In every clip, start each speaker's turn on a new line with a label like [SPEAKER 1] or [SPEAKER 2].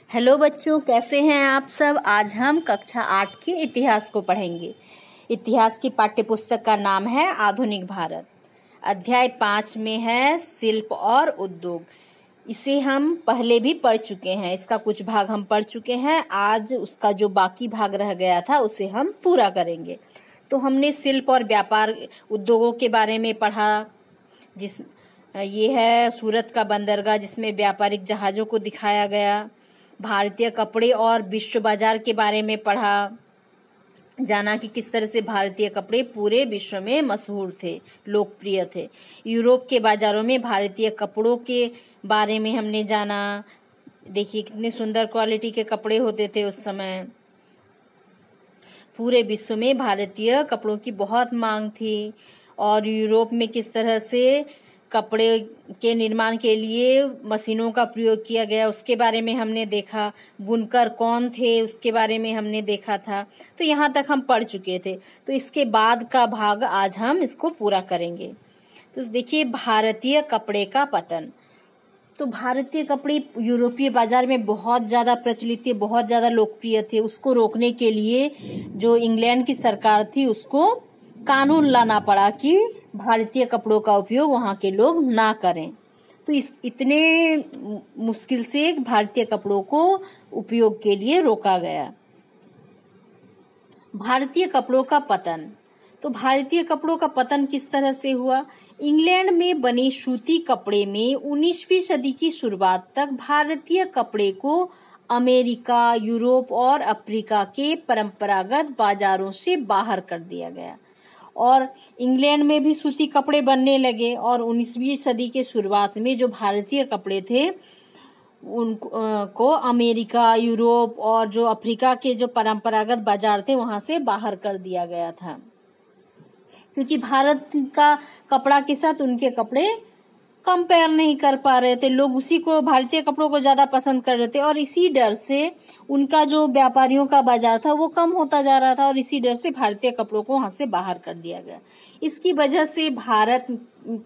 [SPEAKER 1] Hello बच्चों, कैसे हैं आप सब। आज हम कक्षा 8 के इतिहास को पढ़ेंगे। इतिहास की पाठ्य पुस्तक का नाम है आधुनिक भारत। अध्याय 5 में है शिल्प और उद्योग। इसे हम पहले भी पढ़ चुके हैं, इसका कुछ भाग हम पढ़ चुके हैं। आज उसका जो बाकी भाग रह गया था उसे हम पूरा करेंगे। तो हमने शिल्प और व्यापार उद्योगों के बारे में पढ़ा। ये है सूरत का बंदरगाह जिसमें व्यापारिक जहाज़ों को दिखाया गया। भारतीय कपड़े और विश्व बाजार के बारे में पढ़ा, जाना कि किस तरह से भारतीय कपड़े पूरे विश्व में मशहूर थे, लोकप्रिय थे। यूरोप के बाजारों में भारतीय कपड़ों के बारे में हमने जाना। देखिए कितने सुंदर क्वालिटी के कपड़े होते थे उस समय। पूरे विश्व में भारतीय कपड़ों की बहुत मांग थी और यूरोप में किस तरह से कपड़े के निर्माण के लिए मशीनों का प्रयोग किया गया उसके बारे में हमने देखा। बुनकर कौन थे उसके बारे में हमने देखा था। तो यहाँ तक हम पढ़ चुके थे। तो इसके बाद का भाग आज हम इसको पूरा करेंगे। तो देखिए भारतीय कपड़े का पतन। तो भारतीय कपड़े यूरोपीय बाजार में बहुत ज़्यादा प्रचलित थे, बहुत ज़्यादा लोकप्रिय थे। उसको रोकने के लिए जो इंग्लैंड की सरकार थी उसको कानून लाना पड़ा कि भारतीय कपड़ों का उपयोग वहाँ के लोग ना करें। तो इतने मुश्किल से भारतीय कपड़ों को उपयोग के लिए रोका गया। भारतीय कपड़ों का पतन। तो भारतीय कपड़ों का पतन किस तरह से हुआ। इंग्लैंड में बने सूती कपड़े में 19वीं सदी की शुरुआत तक भारतीय कपड़े को अमेरिका, यूरोप और अफ्रीका के परंपरागत बाजारों से बाहर कर दिया गया और इंग्लैंड में भी सूती कपड़े बनने लगे। और 19वीं सदी के शुरुआत में जो भारतीय कपड़े थे उनको अमेरिका, यूरोप और जो अफ्रीका के जो परंपरागत बाजार थे वहां से बाहर कर दिया गया था, क्योंकि भारत का कपड़ा के साथ उनके कपड़े कंपेयर नहीं कर पा रहे थे। लोग उसी को, भारतीय कपड़ों को ज़्यादा पसंद कर रहे थे और इसी डर से उनका जो व्यापारियों का बाजार था वो कम होता जा रहा था और इसी डर से भारतीय कपड़ों को वहाँ से बाहर कर दिया गया। इसकी वजह से भारत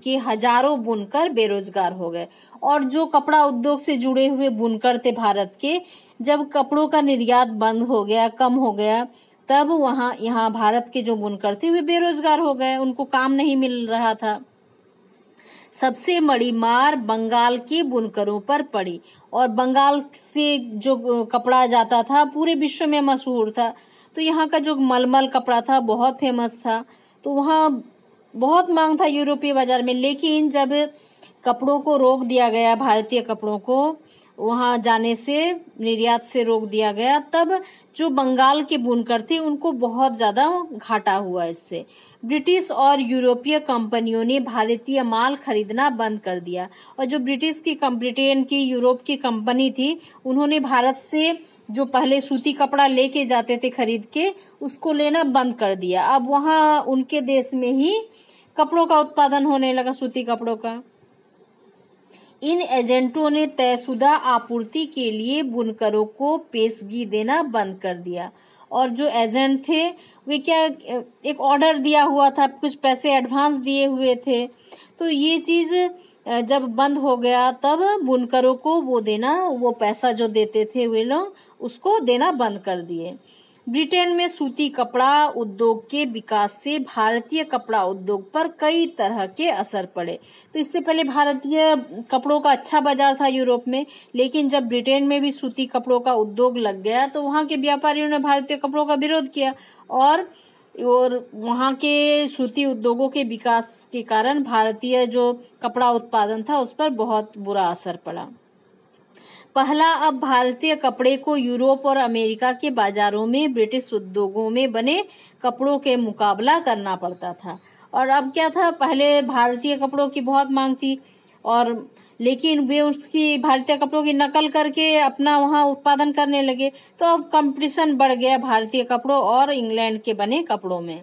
[SPEAKER 1] के हजारों बुनकर बेरोजगार हो गए और जो कपड़ा उद्योग से जुड़े हुए बुनकर थे भारत के, जब कपड़ों का निर्यात बंद हो गया, कम हो गया, तब यहाँ भारत के जो बुनकर थे वे बेरोजगार हो गए, उनको काम नहीं मिल रहा था। सबसे बड़ी मार बंगाल के बुनकरों पर पड़ी और बंगाल से जो कपड़ा जाता था पूरे विश्व में मशहूर था। तो यहाँ का जो मलमल कपड़ा था बहुत फेमस था, तो वहाँ बहुत मांग था यूरोपीय बाजार में। लेकिन जब कपड़ों को रोक दिया गया, भारतीय कपड़ों को वहाँ जाने से, निर्यात से रोक दिया गया, तब जो बंगाल के बुनकर थे उनको बहुत ज़्यादा घाटा हुआ इससे। ब्रिटिश और यूरोपीय कंपनियों ने भारतीय माल खरीदना बंद कर दिया और जो ब्रिटेन की, यूरोप की कंपनी थी, उन्होंने भारत से जो पहले सूती कपड़ा लेके जाते थे खरीद के, उसको लेना बंद कर दिया। अब वहाँ उनके देश में ही कपड़ों का उत्पादन होने लगा, सूती कपड़ों का। इन एजेंटों ने तयशुदा आपूर्ति के लिए बुनकरों को पेशगी देना बंद कर दिया और जो एजेंट थे वे एक ऑर्डर दिया हुआ था, कुछ पैसे एडवांस दिए हुए थे। तो ये चीज़ जब बंद हो गया तब बुनकरों को वो पैसा जो देते थे वे लोग उसको देना बंद कर दिए। ब्रिटेन में सूती कपड़ा उद्योग के विकास से भारतीय कपड़ा उद्योग पर कई तरह के असर पड़े। तो इससे पहले भारतीय कपड़ों का अच्छा बाजार था यूरोप में, लेकिन जब ब्रिटेन में भी सूती कपड़ों का उद्योग लग गया तो वहाँ के व्यापारियों ने भारतीय कपड़ों का विरोध किया और वहाँ के सूती उद्योगों के विकास के कारण भारतीय जो कपड़ा उत्पादन था उस पर बहुत बुरा असर पड़ा। पहला, अब भारतीय कपड़े को यूरोप और अमेरिका के बाजारों में ब्रिटिश उद्योगों में बने कपड़ों के मुकाबला करना पड़ता था। और अब क्या था, पहले भारतीय कपड़ों की बहुत मांग थी और लेकिन वे उसकी भारतीय कपड़ों की नकल करके अपना वहाँ उत्पादन करने लगे। तो अब कंपटीशन बढ़ गया भारतीय कपड़ों और इंग्लैंड के बने कपड़ों में।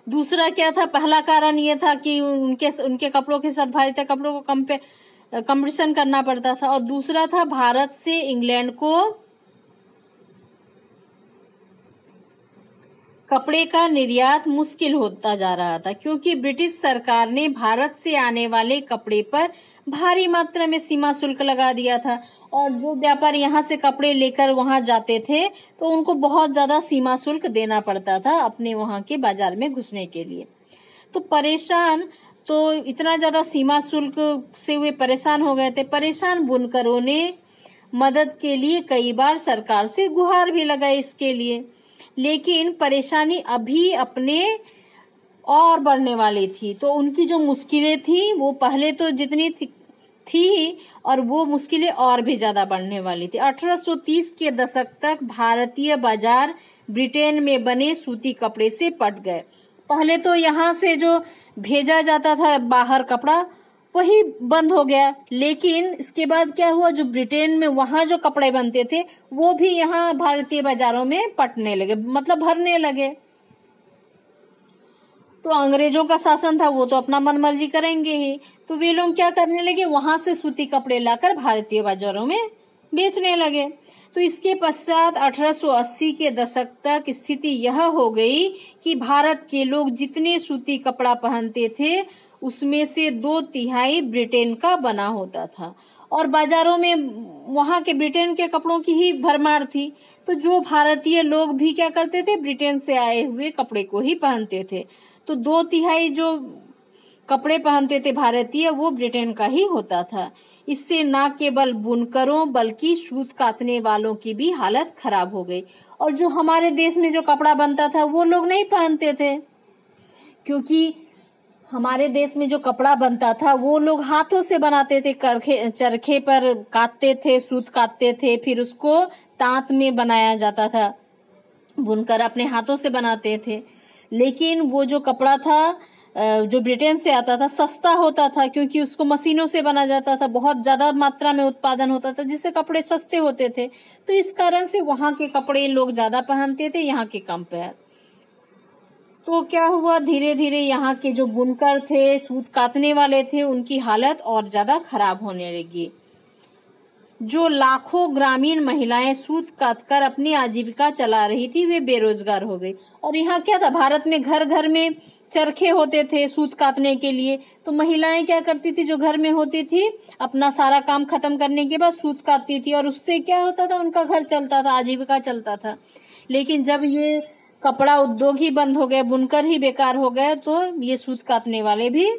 [SPEAKER 1] दूसरा क्या था, पहला कारण ये था कि उनके कपड़ों के साथ भारतीय कपड़ों को कंपटीशन करना पड़ता था और दूसरा था भारत से इंग्लैंड को कपड़े का निर्यात मुश्किल होता जा रहा था, क्योंकि ब्रिटिश सरकार ने भारत से आने वाले कपड़े पर भारी मात्रा में सीमा शुल्क लगा दिया था और जो व्यापारी यहाँ से कपड़े लेकर वहां जाते थे तो उनको बहुत ज्यादा सीमा शुल्क देना पड़ता था अपने वहां के बाजार में घुसने के लिए। तो इतना ज्यादा सीमा शुल्क से वे परेशान हो गए थे। परेशान बुनकरों ने मदद के लिए कई बार सरकार से गुहार भी लगाई इसके लिए, लेकिन परेशानी अभी अपने और बढ़ने वाली थी। तो उनकी जो मुश्किलें थी वो पहले तो जितनी थी और वो मुश्किलें और भी ज्यादा बढ़ने वाली थी। 1830 के दशक तक भारतीय बाजार ब्रिटेन में बने सूती कपड़े से पट गए। पहले तो यहाँ से जो भेजा जाता था बाहर कपड़ा वही बंद हो गया, लेकिन इसके बाद क्या हुआ, जो ब्रिटेन में वहां जो कपड़े बनते थे वो भी यहाँ भारतीय बाजारों में पटने लगे, मतलब भरने लगे। तो अंग्रेजों का शासन था, वो तो अपना मनमर्जी करेंगे ही, तो वे लोग क्या करने लगे, वहां से सूती कपड़े लाकर भारतीय बाजारों में बेचने लगे। तो इसके पश्चात 1880 के दशक तक स्थिति यह हो गई कि भारत के लोग जितने सूती कपड़ा पहनते थे उसमें से 2/3 ब्रिटेन का बना होता था और बाजारों में वहां के ब्रिटेन के कपड़ों की ही भरमार थी। तो जो भारतीय लोग भी क्या करते थे, ब्रिटेन से आए हुए कपड़े को ही पहनते थे। तो 2/3 जो कपड़े पहनते थे भारतीय वो ब्रिटेन का ही होता था। इससे न केवल बुनकरों बल्कि सूत काटने वालों की भी हालत खराब हो गई। और जो हमारे देश में जो कपड़ा बनता था वो लोग नहीं पहनते थे, क्योंकि हमारे देश में जो कपड़ा बनता था वो लोग हाथों से बनाते थे, चरखे पर काटते थे, सूत काटते थे, फिर उसको तांत में बनाया जाता था, बुनकर अपने हाथों से बनाते थे। लेकिन वो जो कपड़ा था जो ब्रिटेन से आता था सस्ता होता था, क्योंकि उसको मशीनों से बना जाता था, बहुत ज्यादा मात्रा में उत्पादन होता था, जिससे कपड़े सस्ते होते थे। तो इस कारण से वहां के कपड़े लोग ज्यादा पहनते थे, यहाँ के कम पे। तो क्या हुआ, धीरे धीरे यहाँ के जो बुनकर थे, सूत काटने वाले थे, उनकी हालत और ज्यादा खराब होने लगी। जो लाखों ग्रामीण महिलाएं सूत काटकर अपनी आजीविका चला रही थी वे बेरोजगार हो गई। और यहाँ क्या था, भारत में घर घर में चरखे होते थे सूत काटने के लिए। तो महिलाएं क्या करती थी, जो घर में होती थी अपना सारा काम खत्म करने के बाद सूत काटती थी, और उससे क्या होता था, उनका घर चलता था, आजीविका चलता था। लेकिन जब ये कपड़ा उद्योग ही बंद हो गए, बुनकर ही बेकार हो गए, तो ये सूत काटने वाले भी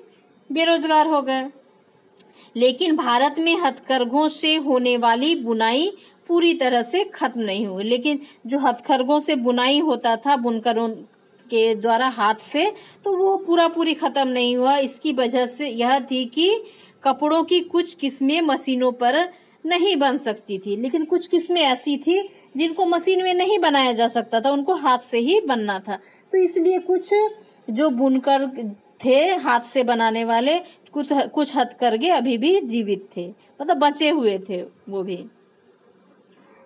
[SPEAKER 1] बेरोजगार हो गए। लेकिन भारत में हथकरघों से होने वाली बुनाई पूरी तरह से खत्म नहीं हुई। लेकिन जो हथकरघों से बुनाई होता था बुनकरों के द्वारा हाथ से, तो वो पूरी खत्म नहीं हुआ। इसकी वजह से यह थी कि कपड़ों की कुछ किस्में मशीनों पर नहीं बन सकती थी, लेकिन कुछ किस्में ऐसी थी जिनको मशीन में नहीं बनाया जा सकता था, उनको हाथ से ही बनना था। तो इसलिए कुछ जो बुनकर थे हाथ से बनाने वाले, कुछ हथकरघे अभी भी जीवित थे, मतलब बचे हुए थे। वो भी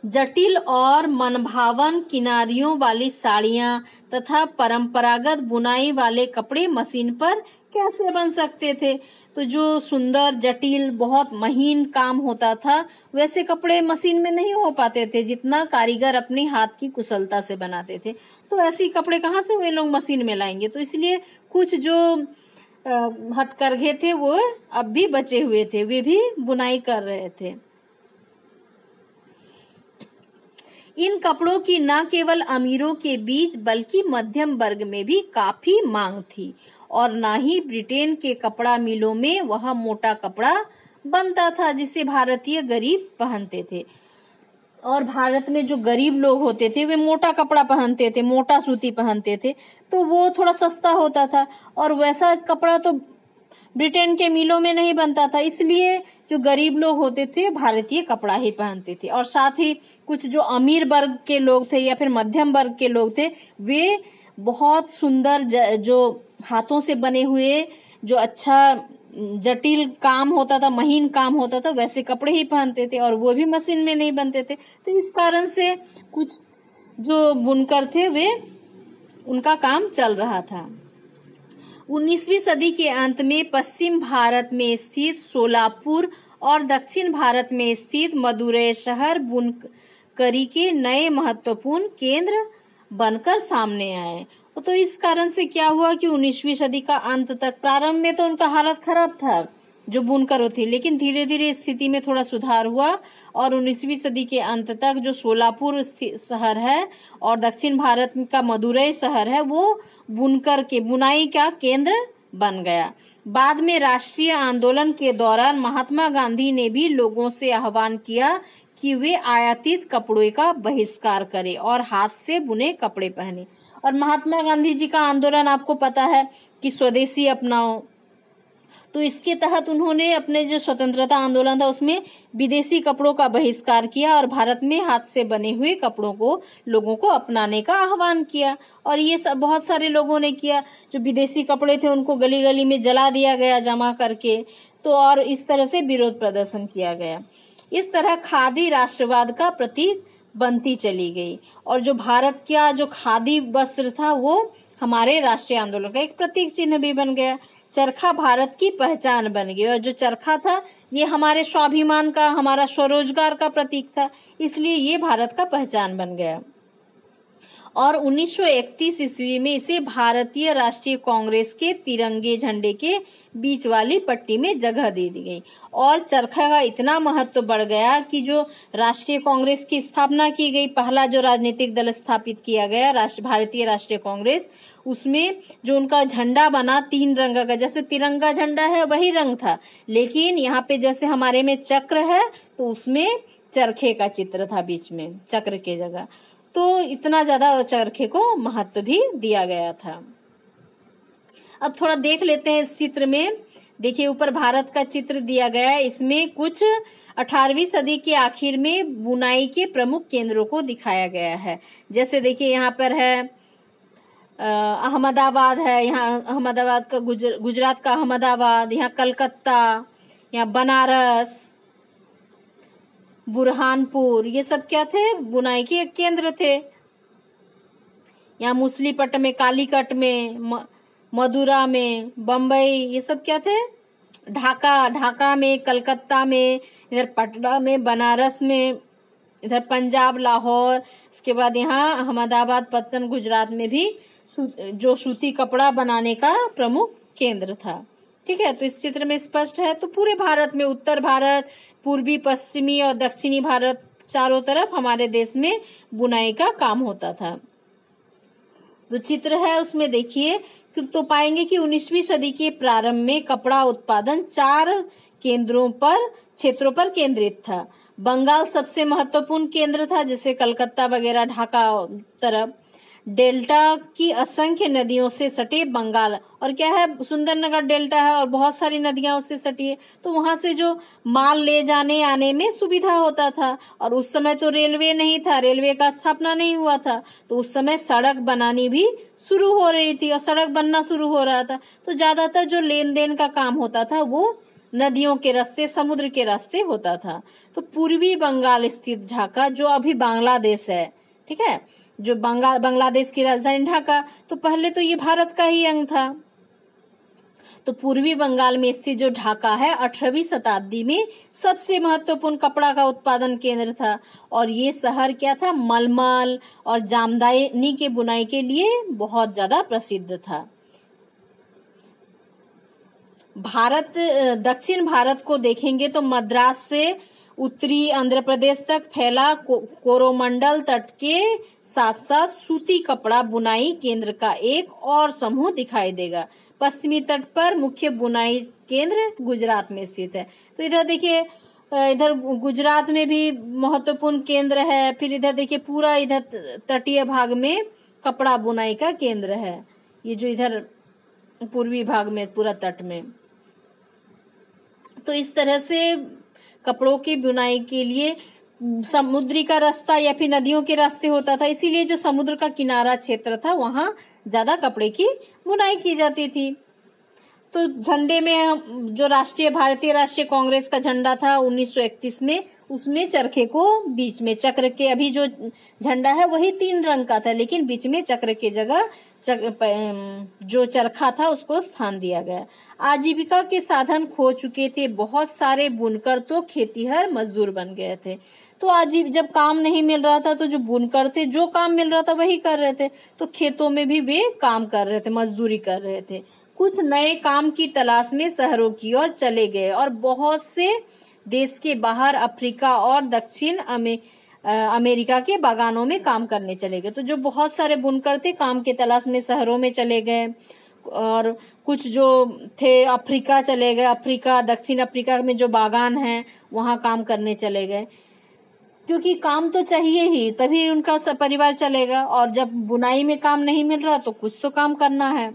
[SPEAKER 1] जटिल और मनभावन किनारियों वाली साड़ियां तथा परंपरागत बुनाई वाले कपड़े मशीन पर कैसे बन सकते थे। तो जो सुंदर जटिल बहुत महीन काम होता था वैसे कपड़े मशीन में नहीं हो पाते थे, जितना कारीगर अपने हाथ की कुशलता से बनाते थे। तो ऐसे कपड़े कहाँ से वे लोग मशीन में लाएंगे। तो इसलिए कुछ जो हथकरघे थे वो अब भी बचे हुए थे, वे भी बुनाई कर रहे थे। इन कपड़ों की न केवल अमीरों के बीच बल्कि मध्यम वर्ग में भी काफी मांग थी, और न ही ब्रिटेन के कपड़ा मिलों में वह मोटा कपड़ा बनता था जिसे भारतीय गरीब पहनते थे। और भारत में जो गरीब लोग होते थे वे मोटा कपड़ा पहनते थे, मोटा सूती पहनते थे, तो वो थोड़ा सस्ता होता था, और वैसा कपड़ा तो ब्रिटेन के मिलों में नहीं बनता था। इसलिए जो गरीब लोग होते थे भारतीय कपड़ा ही पहनते थे। और साथ ही कुछ जो अमीर वर्ग के लोग थे या फिर मध्यम वर्ग के लोग थे, वे बहुत सुंदर जो हाथों से बने हुए जो अच्छा जटिल काम होता था, महीन काम होता था, वैसे कपड़े ही पहनते थे, और वो भी मशीन में नहीं बनते थे। तो इस कारण से कुछ जो बुनकर थे वे उनका काम चल रहा था। 19वीं सदी के अंत में पश्चिम भारत में स्थित सोलापुर और दक्षिण भारत में स्थित मदुरै शहर बुनकरी के नए महत्वपूर्ण केंद्र बनकर सामने आए। तो इस कारण से क्या हुआ कि 19वीं सदी का अंत तक, प्रारंभ में तो उनका हालत खराब था, जो बुनकर थे। लेकिन धीरे धीरे स्थिति में थोड़ा सुधार हुआ और 19वीं सदी के अंत तक जो सोलापुर शहर है और दक्षिण भारत का मदुरई शहर है वो बुनकर के बुनाई का केंद्र बन गया। बाद में राष्ट्रीय आंदोलन के दौरान महात्मा गांधी ने भी लोगों से आह्वान किया कि वे आयातित कपड़ों का बहिष्कार करें और हाथ से बुने कपड़े पहने। और महात्मा गांधी जी का आंदोलन आपको पता है कि स्वदेशी अपनाओ, तो इसके तहत उन्होंने अपने जो स्वतंत्रता आंदोलन था उसमें विदेशी कपड़ों का बहिष्कार किया और भारत में हाथ से बने हुए कपड़ों को लोगों को अपनाने का आह्वान किया। और ये सब बहुत सारे लोगों ने किया। जो विदेशी कपड़े थे उनको गली गली में जला दिया गया जमा करके, तो और इस तरह से विरोध प्रदर्शन किया गया। इस तरह खादी राष्ट्रवाद का प्रतीक बनती चली गई और जो भारत का जो खादी वस्त्र था वो हमारे राष्ट्रीय आंदोलन का एक प्रतीक चिन्ह भी बन गया। चरखा भारत की पहचान बन गई और जो चरखा था ये हमारे स्वाभिमान का, हमारा स्वरोजगार का प्रतीक था, इसलिए ये भारत का पहचान बन गया। और 1931 ईस्वी में इसे भारतीय राष्ट्रीय कांग्रेस के तिरंगे झंडे के बीच वाली पट्टी में जगह दे दी गई और चरखा का इतना महत्व बढ़ गया कि जो राष्ट्रीय कांग्रेस की स्थापना की गई, पहला जो राजनीतिक दल स्थापित किया गया भारतीय राष्ट्रीय कांग्रेस, उसमें जो उनका झंडा बना 3 रंग का, जैसे तिरंगा झंडा है वही रंग था, लेकिन यहाँ पे जैसे हमारे में चक्र है तो उसमें चरखे का चित्र था बीच में, चक्र के जगह। तो इतना ज्यादा चरखे को महत्व भी दिया गया था। अब थोड़ा देख लेते हैं इस चित्र में। देखिए ऊपर भारत का चित्र दिया गया है, इसमें कुछ 18वीं सदी के आखिर में बुनाई के प्रमुख केंद्रों को दिखाया गया है। जैसे देखिए यहाँ पर है अहमदाबाद है, यहाँ अहमदाबाद का गुजरात का अहमदाबाद, यहाँ कलकत्ता, यहाँ बनारस, बुरहानपुर, ये सब क्या थे? बुनाई के केंद्र थे। यहाँ मुसलीपट्टनम में, कालीकट में, मदुरा में, बम्बई, ये सब क्या थे? ढाका में, कलकत्ता में, इधर पटना में, बनारस में, इधर पंजाब, लाहौर, इसके बाद यहाँ अहमदाबाद, पत्तन, गुजरात में भी जो सूती कपड़ा बनाने का प्रमुख केंद्र था। ठीक है, तो इस चित्र में स्पष्ट है। तो पूरे भारत में, उत्तर भारत, पूर्वी, पश्चिमी और दक्षिणी भारत, चारों तरफ हमारे देश में बुनाई का काम होता था। तो चित्र है उसमें देखिए तो पाएंगे कि 19वीं सदी के प्रारंभ में कपड़ा उत्पादन 4 क्षेत्रों पर केंद्रित था। बंगाल सबसे महत्वपूर्ण केंद्र था, जैसे कलकत्ता वगैरह, ढाका तरफ। डेल्टा की असंख्य नदियों से सटे बंगाल, और क्या है, सुंदरनगर डेल्टा है और बहुत सारी नदियां उससे सटी है, तो वहां से जो माल ले जाने आने में सुविधा होता था। और उस समय तो रेलवे नहीं था, रेलवे का स्थापना नहीं हुआ था, तो उस समय सड़क बनानी भी शुरू हो रही थी और सड़क बनना शुरू हो रहा था। तो ज्यादातर जो लेन देन का काम होता था वो नदियों के रास्ते, समुद्र के रास्ते होता था। तो पूर्वी बंगाल स्थित ढाका, जो अभी बांग्लादेश है, ठीक है, जो बांग्लादेश की राजधानी ढाका, तो पहले तो ये भारत का ही अंग था। तो पूर्वी बंगाल में स्थित जो ढाका है 18वीं शताब्दी में सबसे महत्वपूर्ण कपड़ा का उत्पादन केंद्र था। और ये शहर क्या था, मलमल और जामदानी के बुनाई के लिए बहुत ज्यादा प्रसिद्ध था। दक्षिण भारत को देखेंगे तो मद्रास से उत्तरी आंध्र प्रदेश तक फैला कोरोमंडल तट के साथ साथ सूती कपड़ा बुनाई केंद्र का एक और समूह दिखाई देगा। पश्चिमी तट पर मुख्य बुनाई केंद्र गुजरात में स्थित है। तो इधर देखिए, इधर गुजरात में भी महत्वपूर्ण केंद्र है। फिर इधर देखिए पूरा इधर तटीय भाग में कपड़ा बुनाई का केंद्र है, ये जो इधर पूर्वी भाग में पूरा तट में। तो इस तरह से कपड़ों की बुनाई के लिए समुद्री का रास्ता या फिर नदियों के रास्ते होता था, इसीलिए जो समुद्र का किनारा क्षेत्र था वहां ज्यादा कपड़े की बुनाई की जाती थी। तो झंडे में जो भारतीय राष्ट्रीय कांग्रेस का झंडा था 1931 में, उसमें चरखे को बीच में, चक्र के, अभी जो झंडा है वही 3 रंग का था, लेकिन बीच में चक्र के जगह जो चरखा था उसको स्थान दिया गया। आजीविका के साधन खो चुके थे, बहुत सारे बुनकर तो खेतीहर मजदूर बन गए थे। तो जब काम नहीं मिल रहा था तो जो बुनकर थे, जो काम मिल रहा था वही कर रहे थे, तो खेतों में भी वे काम कर रहे थे, मजदूरी कर रहे थे। कुछ नए काम की तलाश में शहरों की ओर चले गए और बहुत से देश के बाहर अफ्रीका और दक्षिण अमेरिका के बागानों में काम करने चले गए। तो जो बहुत सारे बुनकर थे काम की तलाश में शहरों में चले गए और कुछ जो थे अफ्रीका चले गए, अफ्रीका दक्षिण अफ्रीका में जो बागान हैं वहाँ काम करने चले गए, क्योंकि काम तो चाहिए ही, तभी उनका परिवार चलेगा। और जब बुनाई में काम नहीं मिल रहा तो कुछ तो काम करना है।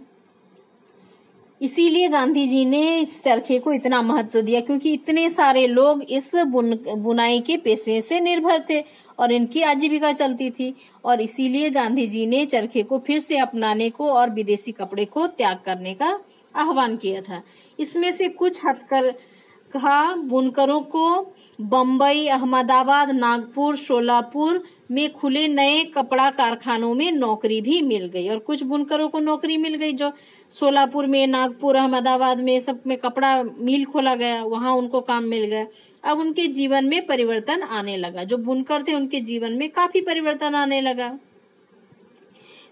[SPEAKER 1] इसीलिए गांधी जी ने इस चरखे को इतना महत्व दिया, क्योंकि इतने सारे लोग इस बुनाई के पेशे से निर्भर थे और इनकी आजीविका चलती थी। और इसीलिए गांधी जी ने चरखे को फिर से अपनाने को और विदेशी कपड़े को त्याग करने का आह्वान किया था। इसमें से कुछ हथकरघा बुनकरों को बम्बई, अहमदाबाद, नागपुर, शोलापुर में खुले नए कपड़ा कारखानों में नौकरी भी मिल गई और कुछ बुनकरों को नौकरी मिल गई जो शोलापुर में, नागपुर, अहमदाबाद में सब में कपड़ा मिल खोला गया, वहां उनको काम मिल गया। अब उनके जीवन में परिवर्तन आने लगा। जो बुनकर थे उनके जीवन में काफी परिवर्तन आने लगा।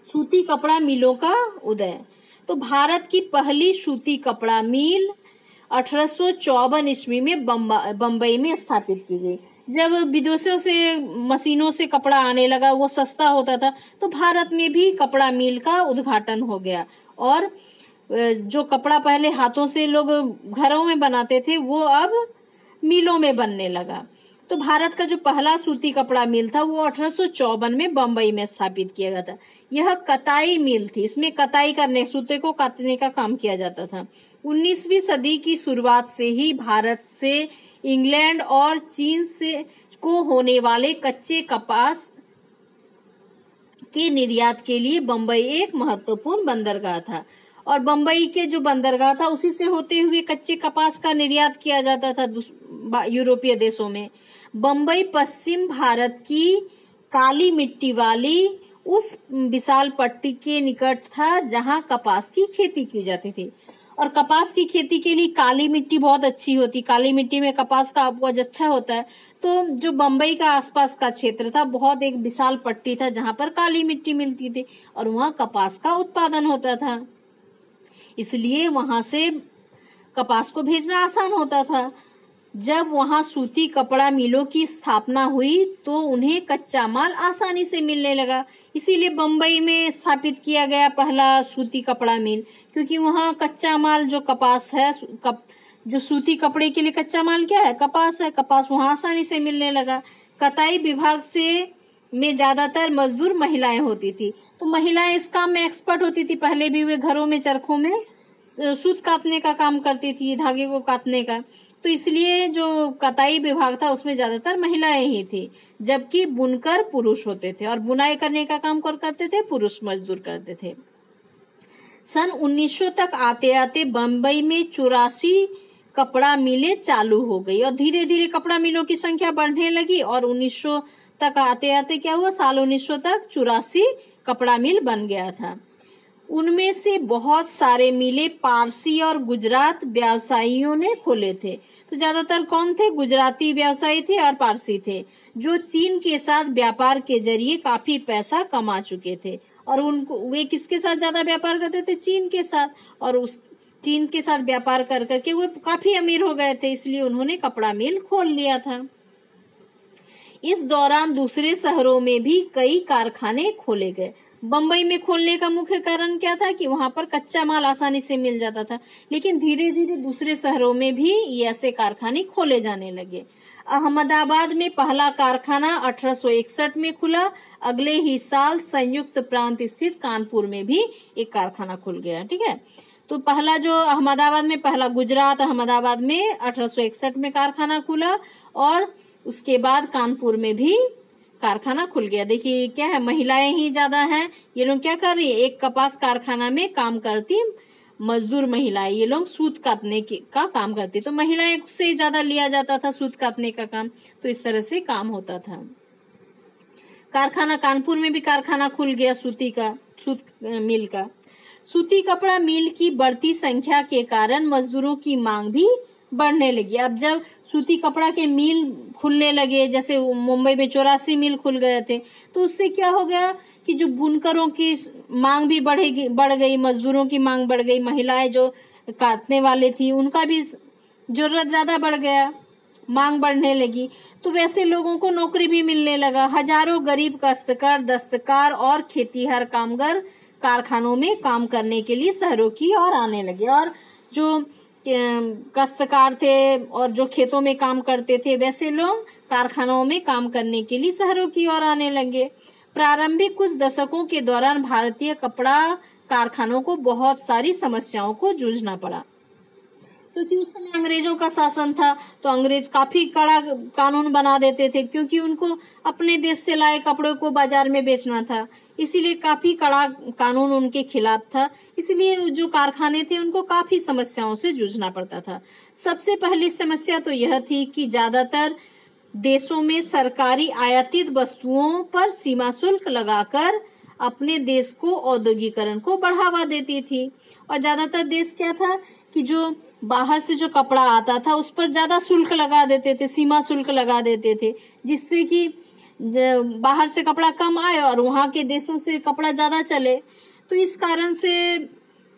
[SPEAKER 1] सूती कपड़ा मिलों का उदय। तो भारत की पहली सूती कपड़ा मिल 1854 ईस्वी में बम्बई में स्थापित की गई। जब विदेशों से मशीनों से कपड़ा आने लगा, वो सस्ता होता था, तो भारत में भी कपड़ा मिल का उद्घाटन हो गया और जो कपड़ा पहले हाथों से लोग घरों में बनाते थे वो अब मिलों में बनने लगा। तो भारत का जो पहला सूती कपड़ा मिल था वो 1854 में बम्बई में स्थापित किया गया था। यह कताई मिल थी। इसमें कताई करने, सूते को काटने का काम किया जाता था। 19वीं सदी की शुरुआत से ही भारत से इंग्लैंड और चीन से को होने वाले कच्चे कपास के निर्यात के लिए बम्बई एक महत्वपूर्ण बंदरगाह था और बम्बई के जो बंदरगाह था उसी से होते हुए कच्चे कपास का निर्यात किया जाता था यूरोपीय देशों में। बम्बई पश्चिम भारत की काली मिट्टी वाली उस विशाल पट्टी के निकट था जहां कपास की खेती की जाती थी और कपास की खेती के लिए काली मिट्टी बहुत अच्छी होती। काली मिट्टी में कपास का उपज अच्छा होता है। तो जो बम्बई का आसपास का क्षेत्र था बहुत एक विशाल पट्टी था जहां पर काली मिट्टी मिलती थी और वहां कपास का उत्पादन होता था, इसलिए वहां से कपास को भेजना आसान होता था। जब वहां सूती कपड़ा मिलों की स्थापना हुई तो उन्हें कच्चा माल आसानी से मिलने लगा। इसीलिए बम्बई में स्थापित किया गया पहला सूती कपड़ा मिल, क्योंकि वहां कच्चा माल जो कपास है, जो सूती कपड़े के लिए कच्चा माल क्या है, कपास है। कपास वहां आसानी से मिलने लगा। कताई विभाग में ज्यादातर मजदूर महिलाएं होती थी, तो महिलाएं इस काम में एक्सपर्ट होती थी। पहले भी वे घरों में चरखों में सूत काटने का काम करती थी, धागे को काटने का। तो इसलिए जो कताई विभाग था उसमें ज्यादातर महिलाएं ही थी, जबकि बुनकर पुरुष होते थे और बुनाई करने का काम कौन करते थे, पुरुष मजदूर करते थे। सन 1900 तक आते आते बम्बई में 84 कपड़ा मिलें चालू हो गई और धीरे धीरे कपड़ा मिलों की संख्या बढ़ने लगी और 1900 तक आते आते क्या हुआ, साल 1900 तक 84 कपड़ा मिल बन गया था। उनमें से बहुत सारे मिले पारसी और गुजरात व्यवसायियों ने खोले थे। तो ज्यादातर कौन थे, गुजराती व्यवसायी थे और पारसी थे, जो चीन के साथ व्यापार के जरिए काफी पैसा कमा चुके थे। और उनको वे किसके साथ ज्यादा व्यापार करते थे, चीन के साथ, और उस चीन के साथ व्यापार कर करके वे काफी अमीर हो गए थे, इसलिए उन्होंने कपड़ा मिल खोल लिया था। इस दौरान दूसरे शहरों में भी कई कारखाने खोले गए। बम्बई में खोलने का मुख्य कारण क्या था कि वहां पर कच्चा माल आसानी से मिल जाता था, लेकिन धीरे धीरे दूसरे शहरों में भी ऐसे कारखाने खोले जाने लगे। अहमदाबाद में पहला कारखाना 1861 में खुला। अगले ही साल संयुक्त प्रांत स्थित कानपुर में भी एक कारखाना खुल गया। ठीक है, तो पहला जो अहमदाबाद में, पहला गुजरात अहमदाबाद में 1861 में कारखाना खुला और उसके बाद कानपुर में भी कारखाना खुल गया। देखिए क्या है, महिलाएं ही ज्यादा हैं। ये लोग क्या कर रही है, एक कपास कारखाना में काम करती मजदूर महिलाएं, ये लोग सूत काटने का काम करती, तो महिलाएं से ज्यादा लिया जाता था सूत काटने का काम। तो इस तरह से काम होता था। कारखाना कानपुर में भी कारखाना खुल गया सूत मिल का। सूती कपड़ा मिल की बढ़ती संख्या के कारण मजदूरों की मांग भी बढ़ने लगी। अब जब सूती कपड़ा के मिल खुलने लगे, जैसे मुंबई में 84 मिल खुल गए थे, तो उससे क्या हो गया कि जो बुनकरों की मांग भी बढ़ गई, मजदूरों की मांग बढ़ गई, महिलाएं जो काटने वाले थी उनका भी जरूरत ज्यादा बढ़ गया, मांग बढ़ने लगी। तो वैसे लोगों को नौकरी भी मिलने लगा। हजारों गरीब काश्तकार, दस्तकार और खेतीहर कामगार कारखानों में काम करने के लिए शहरों की ओर आने लगे, और जो काश्तकार थे और जो खेतों में काम करते थे वैसे लोग कारखानों में काम करने के लिए शहरों की ओर आने लगे। प्रारंभिक कुछ दशकों के दौरान भारतीय कपड़ा कारखानों को बहुत सारी समस्याओं को जूझना पड़ा, क्योंकि उस समय अंग्रेजों का शासन था, तो अंग्रेज काफी कड़ा कानून बना देते थे, क्योंकि उनको अपने देश से लाए कपड़ों को बाजार में बेचना था, इसीलिए काफी कड़ा कानून उनके खिलाफ था। इसलिए जो कारखाने थे उनको काफी समस्याओं से जूझना पड़ता था। सबसे पहली समस्या तो यह थी कि ज्यादातर देशों में सरकारी आयातित वस्तुओं पर सीमा शुल्क लगाकर अपने देश को औद्योगिकरण को बढ़ावा देती थी। और ज्यादातर देश क्या था कि जो बाहर से जो कपड़ा आता था उस पर ज्यादा शुल्क लगा देते थे, सीमा शुल्क लगा देते थे, जिससे कि बाहर से कपड़ा कम आए और वहां के देशों से कपड़ा ज्यादा चले। तो इस कारण से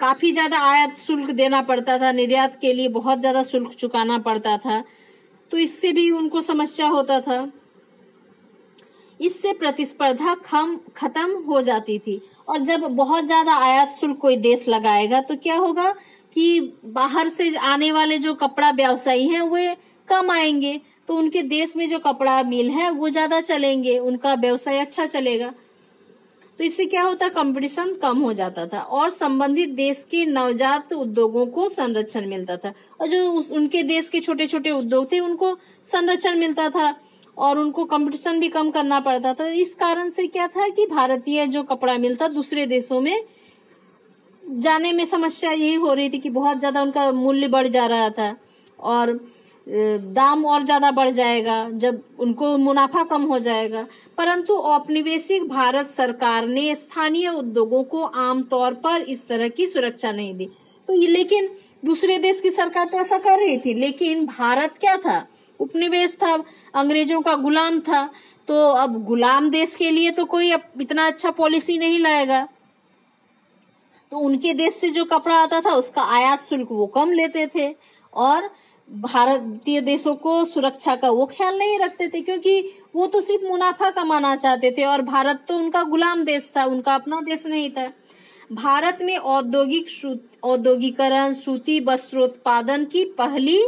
[SPEAKER 1] काफी ज्यादा आयात शुल्क देना पड़ता था, निर्यात के लिए बहुत ज्यादा शुल्क चुकाना पड़ता था, तो इससे भी उनको समस्या होता था। इससे प्रतिस्पर्धा खत्म हो जाती थी, और जब बहुत ज्यादा आयात शुल्क कोई देश लगाएगा तो क्या होगा कि बाहर से आने वाले जो कपड़ा व्यवसायी हैं वे कम आएंगे, तो उनके देश में जो कपड़ा मिल है वो ज्यादा चलेंगे, उनका व्यवसाय अच्छा चलेगा। तो इससे क्या होता, कंपटीशन कम हो जाता था और संबंधित देश के नवजात उद्योगों को संरक्षण मिलता था, और जो उनके देश के छोटे छोटे उद्योग थे उनको संरक्षण मिलता था और उनको कंपटीशन भी कम करना पड़ता था। इस कारण से क्या था कि भारतीय जो कपड़ा मिलता दूसरे देशों में जाने में समस्या यही हो रही थी कि बहुत ज्यादा उनका मूल्य बढ़ जा रहा था और दाम और ज्यादा बढ़ जाएगा जब उनको मुनाफा कम हो जाएगा। परंतु औपनिवेशिक भारत सरकार ने स्थानीय उद्योगों को आमतौर पर इस तरह की सुरक्षा नहीं दी। तो ये लेकिन दूसरे देश की सरकार तो ऐसा कर रही थी, लेकिन भारत क्या था, उपनिवेश था, अंग्रेजों का गुलाम था। तो अब गुलाम देश के लिए तो कोई इतना अच्छा पॉलिसी नहीं लाएगा, तो उनके देश से जो कपड़ा आता था उसका आयात शुल्क वो कम लेते थे और भारतीय देशों को सुरक्षा का वो ख्याल नहीं रखते थे, क्योंकि वो तो सिर्फ मुनाफा कमाना चाहते थे और भारत तो उनका गुलाम देश था, उनका अपना देश नहीं था। भारत में औद्योगिकरण, सूती वस्त्रोत्पादन की पहली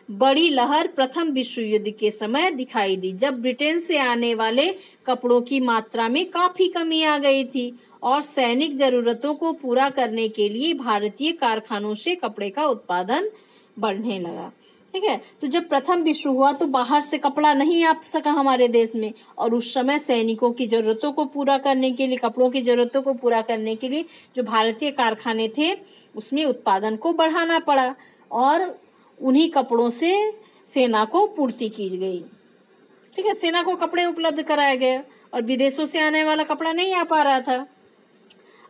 [SPEAKER 1] बड़ी लहर प्रथम विश्व युद्ध के समय दिखाई दी, जब ब्रिटेन से आने वाले कपड़ों की मात्रा में काफी कमी आ गई थी और सैनिक जरूरतों को पूरा करने के लिए भारतीय कारखानों से कपड़े का उत्पादन बढ़ने लगा। ठीक है, तो जब प्रथम विश्व हुआ तो बाहर से कपड़ा नहीं आ सका हमारे देश में, और उस समय सैनिकों की जरूरतों को पूरा करने के लिए, कपड़ों की जरूरतों को पूरा करने के लिए जो भारतीय कारखाने थे उसमें उत्पादन को बढ़ाना पड़ा और उन्हीं कपड़ों से सेना को पूर्ति की गई। ठीक है, सेना को कपड़े उपलब्ध कराए गए और विदेशों से आने वाला कपड़ा नहीं आ पा रहा था।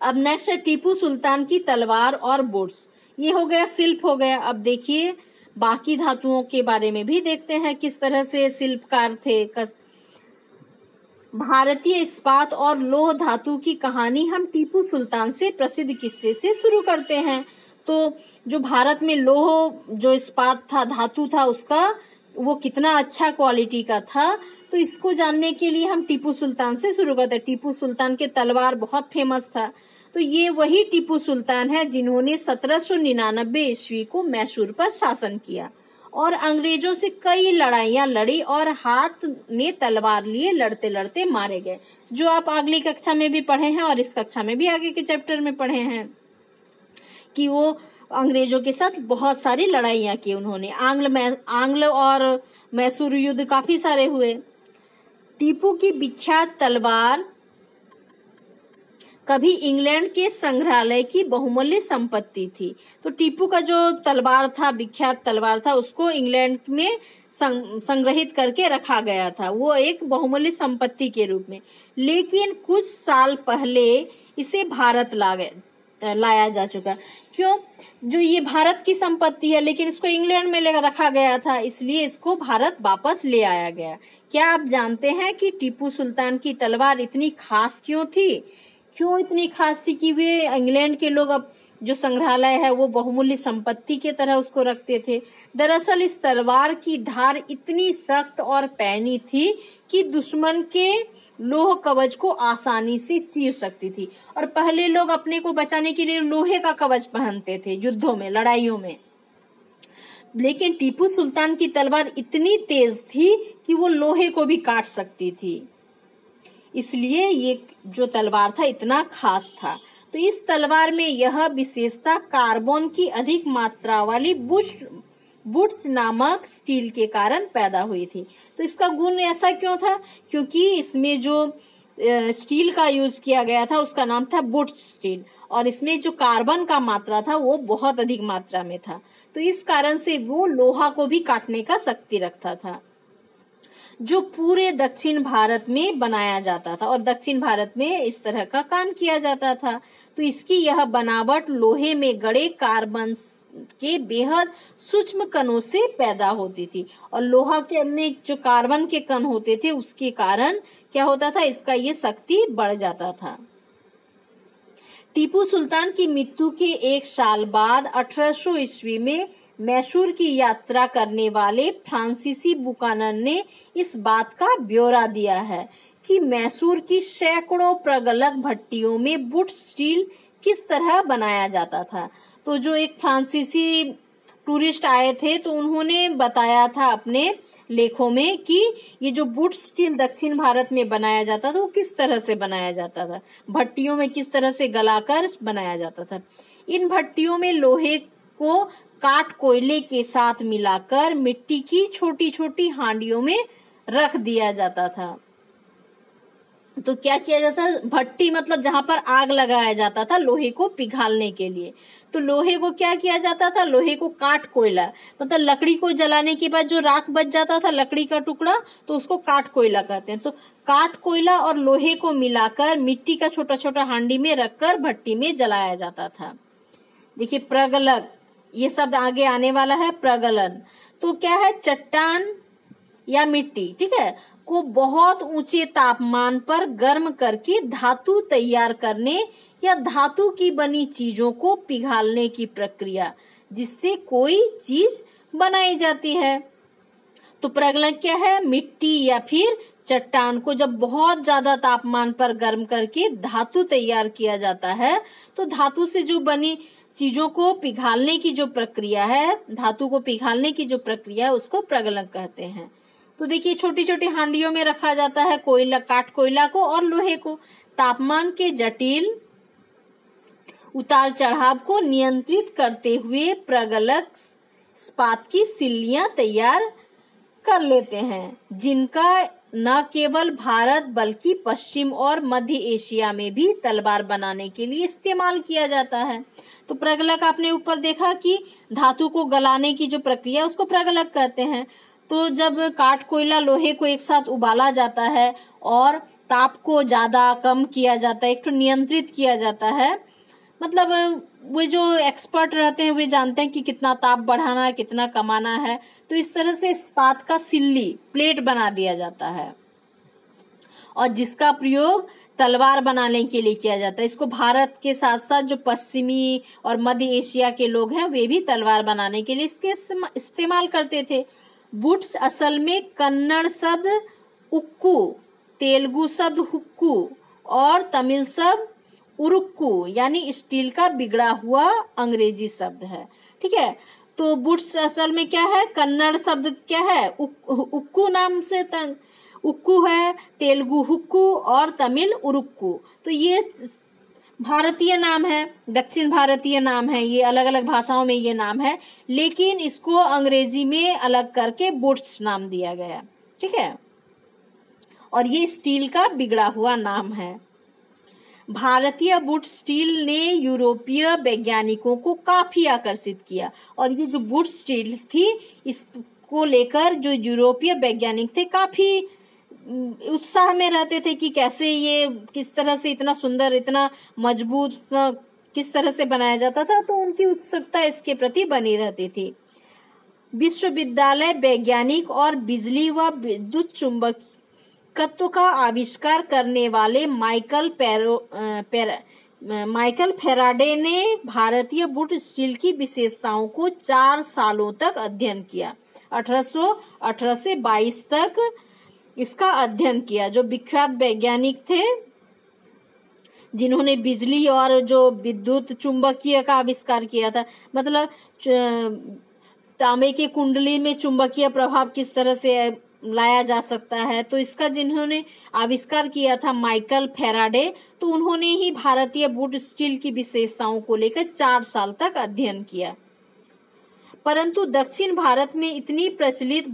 [SPEAKER 1] अब नेक्स्ट है टीपू सुल्तान की तलवार और बोट्स। ये हो गया, शिल्प हो गया। अब देखिए बाकी धातुओं के बारे में भी देखते हैं किस तरह से शिल्पकार थे। भारतीय इस्पात और लोह धातु की कहानी हम टीपू सुल्तान से प्रसिद्ध किस्से से शुरू करते हैं। तो जो भारत में लोह जो इस्पात था, धातु था, उसका वो कितना अच्छा क्वालिटी का था, तो इसको जानने के लिए हम टीपू सुल्तान से शुरू करते हैं। टीपू सुल्तान के तलवार बहुत फेमस था। तो ये वही टीपू सुल्तान है जिन्होंने 1799 ईस्वी को मैसूर पर शासन किया और अंग्रेजों से कई लड़ाइयां लड़ी और हाथ में तलवार लिए लड़ते लड़ते मारे गए, जो आप अगली कक्षा में भी पढ़े हैं और इस कक्षा में भी आगे के चैप्टर में पढ़े हैं कि वो अंग्रेजों के साथ बहुत सारी लड़ाइयां की उन्होंने। आंग्ल और मैसूर युद्ध काफी सारे हुए। टीपू की विख्यात तलवार कभी इंग्लैंड के संग्रहालय की बहुमूल्य संपत्ति थी। तो टीपू का जो तलवार था, विख्यात तलवार था, उसको इंग्लैंड में संग्रहित करके रखा गया था, वो एक बहुमूल्य संपत्ति के रूप में। लेकिन कुछ साल पहले इसे भारत लाया जा चुका, क्यों? जो ये भारत की संपत्ति है, लेकिन इसको इंग्लैंड में ले रखा गया था, इसलिए इसको भारत वापस ले आया गया। क्या आप जानते हैं कि टीपू सुल्तान की तलवार इतनी खास क्यों थी? क्यों इतनी खास थी कि वे इंग्लैंड के लोग अब जो संग्रहालय है वो बहुमूल्य संपत्ति के तरह उसको रखते थे? दरअसल इस तलवार की धार इतनी सख्त और पैनी थी कि दुश्मन के लोह कवच को आसानी से चीर सकती थी। और पहले लोग अपने को बचाने के लिए लोहे का कवच पहनते थे युद्धों में, लड़ाइयों में, लेकिन टीपू सुल्तान की तलवार इतनी तेज थी कि वो लोहे को भी काट सकती थी। इसलिए ये जो तलवार था इतना खास था। तो इस तलवार में यह विशेषता कार्बन की अधिक मात्रा वाली बुट्स नामक स्टील के कारण पैदा हुई थी। तो इसका गुण ऐसा क्यों था? क्योंकि इसमें जो स्टील का यूज किया गया था उसका नाम था बुट्स स्टील, और इसमें जो कार्बन का मात्रा था वो बहुत अधिक मात्रा में था। तो इस कारण से वो लोहा को भी काटने का शक्ति रखता था, जो पूरे दक्षिण भारत में बनाया जाता था, और दक्षिण भारत में इस तरह का काम किया जाता था। तो इसकी यह बनावट लोहे में गड़े कार्बन के बेहद सूक्ष्म कणों से पैदा होती थी, और लोहा के में जो कार्बन के कण होते थे उसके कारण क्या होता था, इसका ये शक्ति बढ़ जाता था। टीपू सुल्तान की मृत्यु के एक साल बाद 1800 ईस्वी में मैसूर की यात्रा करने वाले फ्रांसीसी बुकानन ने इस बात का ब्यौरा दिया है कि मैसूर की सैकड़ों प्रगलक भट्टियों में बुट स्टील किस तरह बनाया जाता था। तो जो एक फ्रांसीसी टूरिस्ट आए थे तो उन्होंने बताया था अपने लेखों में कि ये जो बुट स्टील दक्षिण भारत में बनाया जाता था वो किस तरह से बनाया जाता था, भट्टियों में किस तरह से गलाकर बनाया जाता था। इन भट्टियों में लोहे को काट कोयले के साथ मिलाकर मिट्टी की छोटी छोटी हांडियों में रख दिया जाता था। तो क्या किया जाता था, भट्टी मतलब जहां पर आग लगाया जाता था लोहे को पिघालने के लिए। तो लोहे को क्या किया जाता था, लोहे को काट कोयला, मतलब लकड़ी को जलाने के बाद जो राख बच जाता था लकड़ी का टुकड़ा, तो उसको काट कोयला कहते हैं। तो काट कोयला और लोहे को मिलाकर मिट्टी का छोटा छोटा हांडी में रखकर भट्टी में जलाया जाता था। देखिए प्रगलक, ये शब्द आगे आने वाला है, प्रगलन। तो क्या है, चट्टान या मिट्टी, ठीक है, को बहुत ऊंचे तापमान पर गर्म करके धातु तैयार करने या धातु की बनी चीजों को पिघालने की प्रक्रिया, जिससे कोई चीज बनाई जाती है। तो प्रगलन क्या है, मिट्टी या फिर चट्टान को जब बहुत ज्यादा तापमान पर गर्म करके धातु तैयार किया जाता है, तो धातु से जो बनी चीजों को पिघालने की जो प्रक्रिया है, धातु को पिघालने की जो प्रक्रिया है, उसको प्रगलन कहते हैं। तो देखिए छोटी छोटी हांडियों में रखा जाता है कोयला, काट कोयला को और लोहे को। तापमान के जटिल उतार चढ़ाव को नियंत्रित करते हुए प्रगलक इस्पात की सिल्लियां तैयार कर लेते हैं, जिनका न केवल भारत बल्कि पश्चिम और मध्य एशिया में भी तलवार बनाने के लिए इस्तेमाल किया जाता है। तो प्रगलक आपने ऊपर देखा कि धातु को गलाने की जो प्रक्रिया उसको प्रगलक कहते हैं। तो जब काट कोयला लोहे को एक साथ उबाला जाता है और ताप को ज्यादा कम किया जाता है, एक तो नियंत्रित किया जाता है, मतलब वो जो एक्सपर्ट रहते हैं वे जानते हैं कि कितना ताप बढ़ाना है, कितना कमाना है। तो इस तरह से इस्पात का सिल्ली, प्लेट बना दिया जाता है, और जिसका प्रयोग तलवार बनाने के लिए किया जाता है। इसको भारत के साथ साथ जो पश्चिमी और मध्य एशिया के लोग हैं वे भी तलवार बनाने के लिए इसके इस्तेमाल करते थे। बुट्स असल में कन्नड़ शब्द उक्कू, तेलुगु शब्द हुक्कू और तमिल शब्द उरुक्कू यानी स्टील का बिगड़ा हुआ अंग्रेजी शब्द है, ठीक है। तो बुट्स असल में क्या है, कन्नड़ शब्द क्या है, उक्कू नाम से उक्कू है, तेलुगु हुक्कू और तमिल उरुक्कू। तो ये भारतीय नाम है, दक्षिण भारतीय नाम है, ये अलग अलग भाषाओं में ये नाम है, लेकिन इसको अंग्रेजी में अलग करके बुट्स नाम दिया गया, ठीक है। और ये स्टील का बिगड़ा हुआ नाम है। भारतीय बुट स्टील ने यूरोपीय वैज्ञानिकों को काफी आकर्षित किया, और ये जो बुट स्टील थी इसको लेकर जो यूरोपीय वैज्ञानिक थे काफी उत्साह में रहते थे कि कैसे ये किस तरह से इतना सुंदर, इतना मजबूत किस तरह से बनाया जाता था, तो उनकी उत्सुकता इसके प्रति बनी रहती थी। विश्वविद्यालय वैज्ञानिक और बिजली व विद्युत चुंबकत्व का आविष्कार करने वाले माइकल फैराडे ने भारतीय बुट स्टील की विशेषताओं को 4 सालों तक अध्ययन किया। 1818 से 22 तक इसका अध्ययन किया। जो विख्यात वैज्ञानिक थे जिन्होंने बिजली और जो विद्युत चुंबकीय का आविष्कार किया था, मतलब तांबे की कुंडली में चुंबकीय प्रभाव किस तरह से लाया जा सकता है, तो इसका जिन्होंने आविष्कार किया था माइकल फैराडे, तो उन्होंने ही भारतीय बुट स्टील की विशेषताओं को लेकर 4 साल तक अध्ययन किया। परंतु दक्षिण भारत में इतनी प्रचलित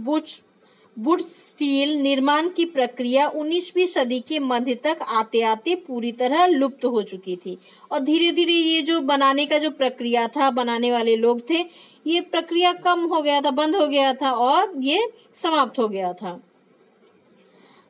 [SPEAKER 1] बुट स्टील निर्माण की प्रक्रिया 19वीं सदी के मध्य तक आते आते पूरी तरह लुप्त हो चुकी थी और धीरे धीरे ये जो बनाने का जो प्रक्रिया था, बनाने वाले लोग थे, ये प्रक्रिया कम हो गया था, बंद हो गया था और ये समाप्त हो गया था।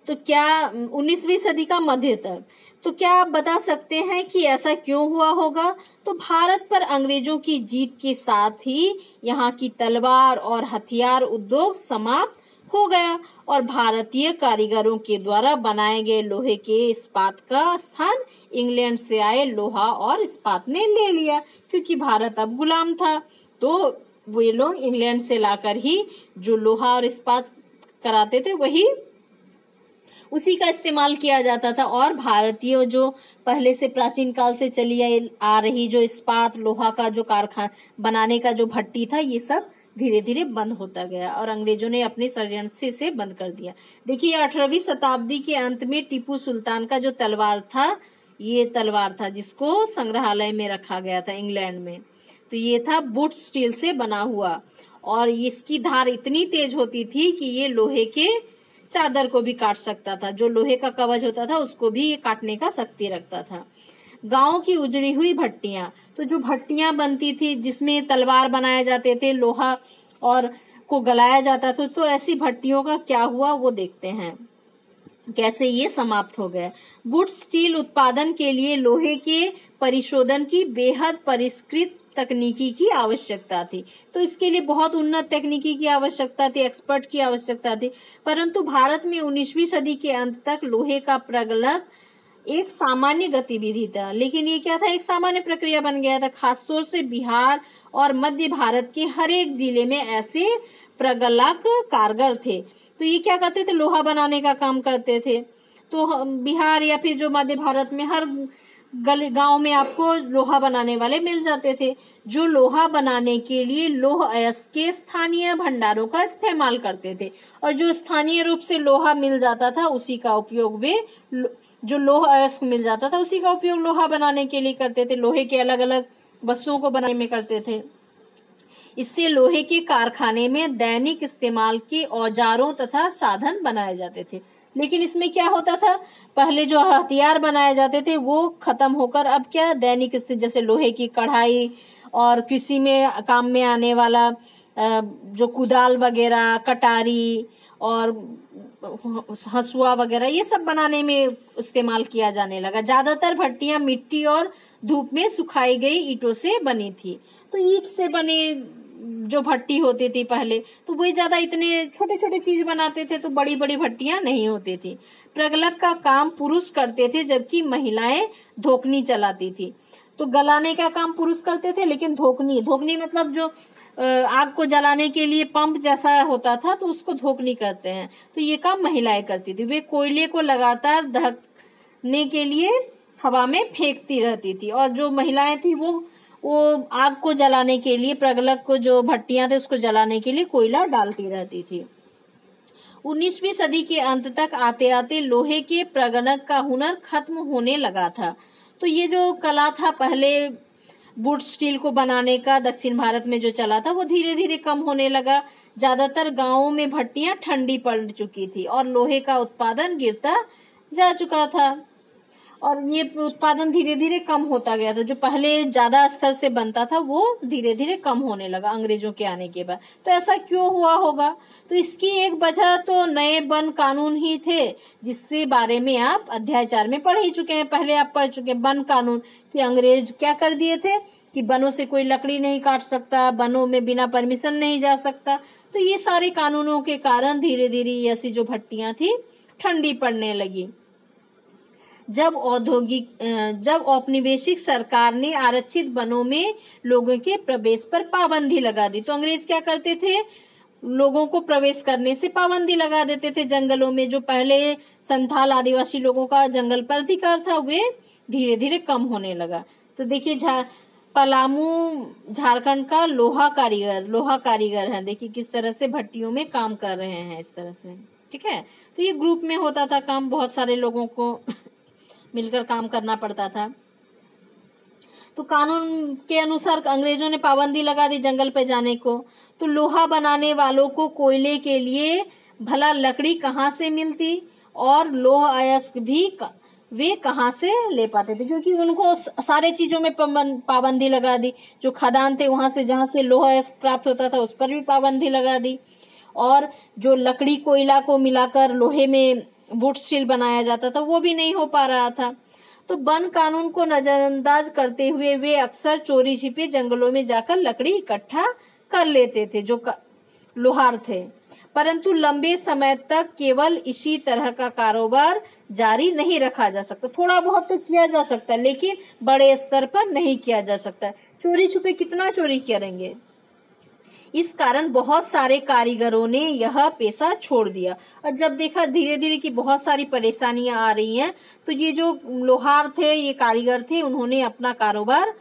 [SPEAKER 1] तो क्या 19वीं सदी का मध्य तक, तो क्या आप बता सकते हैं कि ऐसा क्यों हुआ होगा? तो भारत पर अंग्रेजों की जीत के साथ ही यहाँ की तलवार और हथियार उद्योग समाप्त हो गया और भारतीय कारीगरों के द्वारा बनाए गए लोहे के इस्पात का स्थान इंग्लैंड से आए लोहा और इस्पात ने ले लिया, क्योंकि भारत अब गुलाम था। तो वे लोग इंग्लैंड से लाकर ही जो लोहा और इस्पात कराते थे वही उसी का इस्तेमाल किया जाता था और भारतीय जो पहले से प्राचीन काल से चली आ रही जो इस्पात लोहा का जो कारखाना बनाने का जो भट्टी था, ये सब धीरे धीरे बंद होता गया और अंग्रेजों ने अपने षड्यंत्र से बंद कर दिया। देखिए 18वीं शताब्दी के अंत में टीपू सुल्तान का जो तलवार था, ये तलवार था जिसको संग्रहालय में रखा गया था इंग्लैंड में। तो ये था बुट स्टील से बना हुआ और इसकी धार इतनी तेज होती थी कि ये लोहे के चादर को भी काट सकता था। जो लोहे का कवच होता था उसको भी ये काटने का शक्ति रखता था। गांव की उजड़ी हुई भट्टियां, तो जो भट्टियां बनती थी जिसमें तलवार बनाए जाते थे, लोहा और को गलाया जाता था, तो ऐसी भट्टियों का क्या हुआ वो देखते हैं, कैसे ये समाप्त हो गए। बुट स्टील उत्पादन के लिए लोहे के परिशोधन की बेहद परिष्कृत तकनीकी की आवश्यकता थी। तो इसके लिए बहुत उन्नत तकनीकी की आवश्यकता थी, एक्सपर्ट की आवश्यकता थी। परंतु भारत में 19वीं सदी के अंत तक लोहे का प्रगलक एक सामान्य गतिविधि था, लेकिन ये क्या था, एक सामान्य प्रक्रिया बन गया था। खासतौर से बिहार और मध्य भारत के हर एक जिले में ऐसे प्रगलक कारगर थे। तो ये क्या करते थे, लोहा बनाने का काम करते थे। तो बिहार या फिर जो मध्य भारत में हर गांव में आपको लोहा बनाने वाले मिल जाते थे, जो लोहा बनाने के लिए लौह अयस्क के स्थानीय भंडारों का इस्तेमाल करते थे और जो स्थानीय रूप से लोहा मिल जाता था उसी का उपयोग वे जो लौह अयस्क मिल जाता था उसी का उपयोग लोहा बनाने के लिए करते थे। लोहे के अलग अलग वस्तुओं को बनाने में करते थे। इससे लोहे के कारखाने में दैनिक इस्तेमाल के औजारों तथा साधन बनाए जाते थे। लेकिन इसमें क्या होता था, पहले जो हथियार बनाए जाते थे वो खत्म होकर अब क्या दैनिक जैसे लोहे की कढ़ाई और कृषि में काम में आने वाला जो कुदाल वगैरह, कटारी और हंसुआ वगैरह, ये सब बनाने में इस्तेमाल किया जाने लगा। ज्यादातर भट्टियां मिट्टी और धूप में सुखाई गई ईंटों से बनी थी। तो ईंट से बने जो भट्टी होती थी पहले, तो वही ज्यादा इतने छोटे छोटे चीज बनाते थे, तो बड़ी बड़ी भट्टियां नहीं होती थी। प्रगलक का काम पुरुष करते थे जबकि महिलाएं धोकनी चलाती थी। तो गलाने का काम पुरुष करते थे, लेकिन धोकनी मतलब जो आग को जलाने के लिए पंप जैसा होता था, तो उसको धोकनी कहते हैं। तो ये काम महिलाएं करती थी। वे कोयले को लगातार दहकने के लिए हवा में फेंकती रहती थी और जो महिलाएं थी वो आग को जलाने के लिए, प्रगलक को जो भट्टियां थे उसको जलाने के लिए कोयला डालती रहती थी। 19वीं सदी के अंत तक आते आते लोहे के प्रगलक का हुनर खत्म होने लगा था। तो ये जो कला था पहले बुट स्टील को बनाने का दक्षिण भारत में जो चला था, वो धीरे धीरे कम होने लगा। ज्यादातर गांवों में भट्टियां ठंडी पड़ चुकी थी और लोहे का उत्पादन गिरता जा चुका था। और ये उत्पादन धीरे धीरे कम होता गया था। जो पहले ज्यादा स्तर से बनता था वो धीरे धीरे कम होने लगा अंग्रेजों के आने के बाद। तो ऐसा क्यों हुआ होगा? तो इसकी एक वजह तो नए वन कानून ही थे, जिससे बारे में आप अध्याय 4 में पढ़ ही चुके हैं। पहले आप पढ़ चुके हैं वन कानून कि अंग्रेज क्या कर दिए थे कि वनों से कोई लकड़ी नहीं काट सकता, वनों में बिना परमिशन नहीं जा सकता। तो ये सारे कानूनों के कारण धीरे धीरे ऐसी जो भट्टियां थी ठंडी पड़ने लगी। जब औपनिवेशिक सरकार ने आरक्षित वनों में लोगों के प्रवेश पर पाबंदी लगा दी, तो अंग्रेज क्या करते थे, लोगों को प्रवेश करने से पाबंदी लगा देते थे जंगलों में। जो पहले संथाल आदिवासी लोगों का जंगल पर अधिकार था वे धीरे धीरे कम होने लगा। तो देखिए पलामू झारखंड का लोहा कारीगर है। देखिए किस तरह से भट्टियों में काम कर रहे हैं इस तरह से, ठीक है। तो ये ग्रुप में होता था काम, बहुत सारे लोगों को मिलकर काम करना पड़ता था। तो कानून के अनुसार अंग्रेजों ने पाबंदी लगा दी जंगल पे जाने को। तो लोहा बनाने वालों को कोयले के लिए भला लकड़ी कहाँ से मिलती और लोह अयस्क भी वे कहाँ से ले पाते थे, क्योंकि उनको सारे चीजों में पाबंदी लगा दी। जो खदान थे वहां से जहां से लोह अयस्क प्राप्त होता था उस पर भी पाबंदी लगा दी, और जो लकड़ी कोयला को मिलाकर लोहे में वुड स्टील बनाया जाता था वो भी नहीं हो पा रहा था। तो वन कानून को नजरअंदाज करते हुए वे अक्सर चोरी छिपे जंगलों में जाकर लकड़ी इकट्ठा कर लेते थे जो लोहार थे। परंतु लंबे समय तक केवल इसी तरह का कारोबार जारी नहीं रखा जा सकता। थोड़ा बहुत तो किया जा सकता है लेकिन बड़े स्तर पर नहीं किया जा सकता। चोरी छुपे कितना चोरी करेंगे। इस कारण बहुत सारे कारीगरों ने यह पेशा छोड़ दिया। और जब देखा धीरे धीरे कि बहुत सारी परेशानियां आ रही हैं, तो ये जो लोहार थे, ये कारीगर थे, उन्होंने अपना कारोबार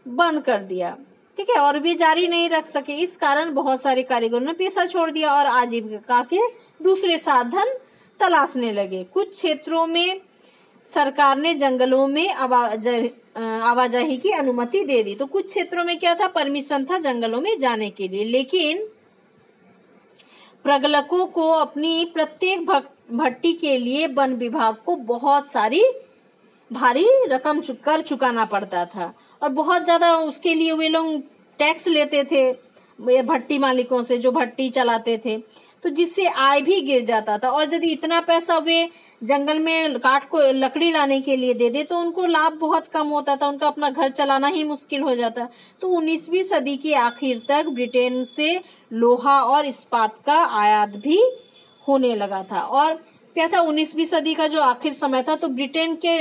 [SPEAKER 1] बंद कर दिया, ठीक है, और वे जारी नहीं रख सके। इस कारण बहुत सारे कारीगरों ने पेशा छोड़ दिया और आजीविका के दूसरे साधन तलाशने लगे। कुछ क्षेत्रों में सरकार ने जंगलों में आवाजाही की अनुमति दे दी। तो कुछ क्षेत्रों में क्या था, परमिशन था जंगलों में जाने के लिए, लेकिन प्रगलकों को अपनी प्रत्येक भट्टी के लिए वन विभाग को बहुत सारी भारी रकम कर चुकाना पड़ता था और बहुत ज्यादा उसके लिए वे लोग टैक्स लेते थे भट्टी मालिकों से जो भट्टी चलाते थे। तो जिससे आय भी गिर जाता था। और यदि इतना पैसा वे जंगल में काट को लकड़ी लाने के लिए दे दे तो उनको लाभ बहुत कम होता था, उनका अपना घर चलाना ही मुश्किल हो जाता। तो 19वीं सदी के आखिर तक ब्रिटेन से लोहा और इस्पात का आयात भी होने लगा था। और क्या था, 19वीं सदी का जो आखिर समय था, तो ब्रिटेन के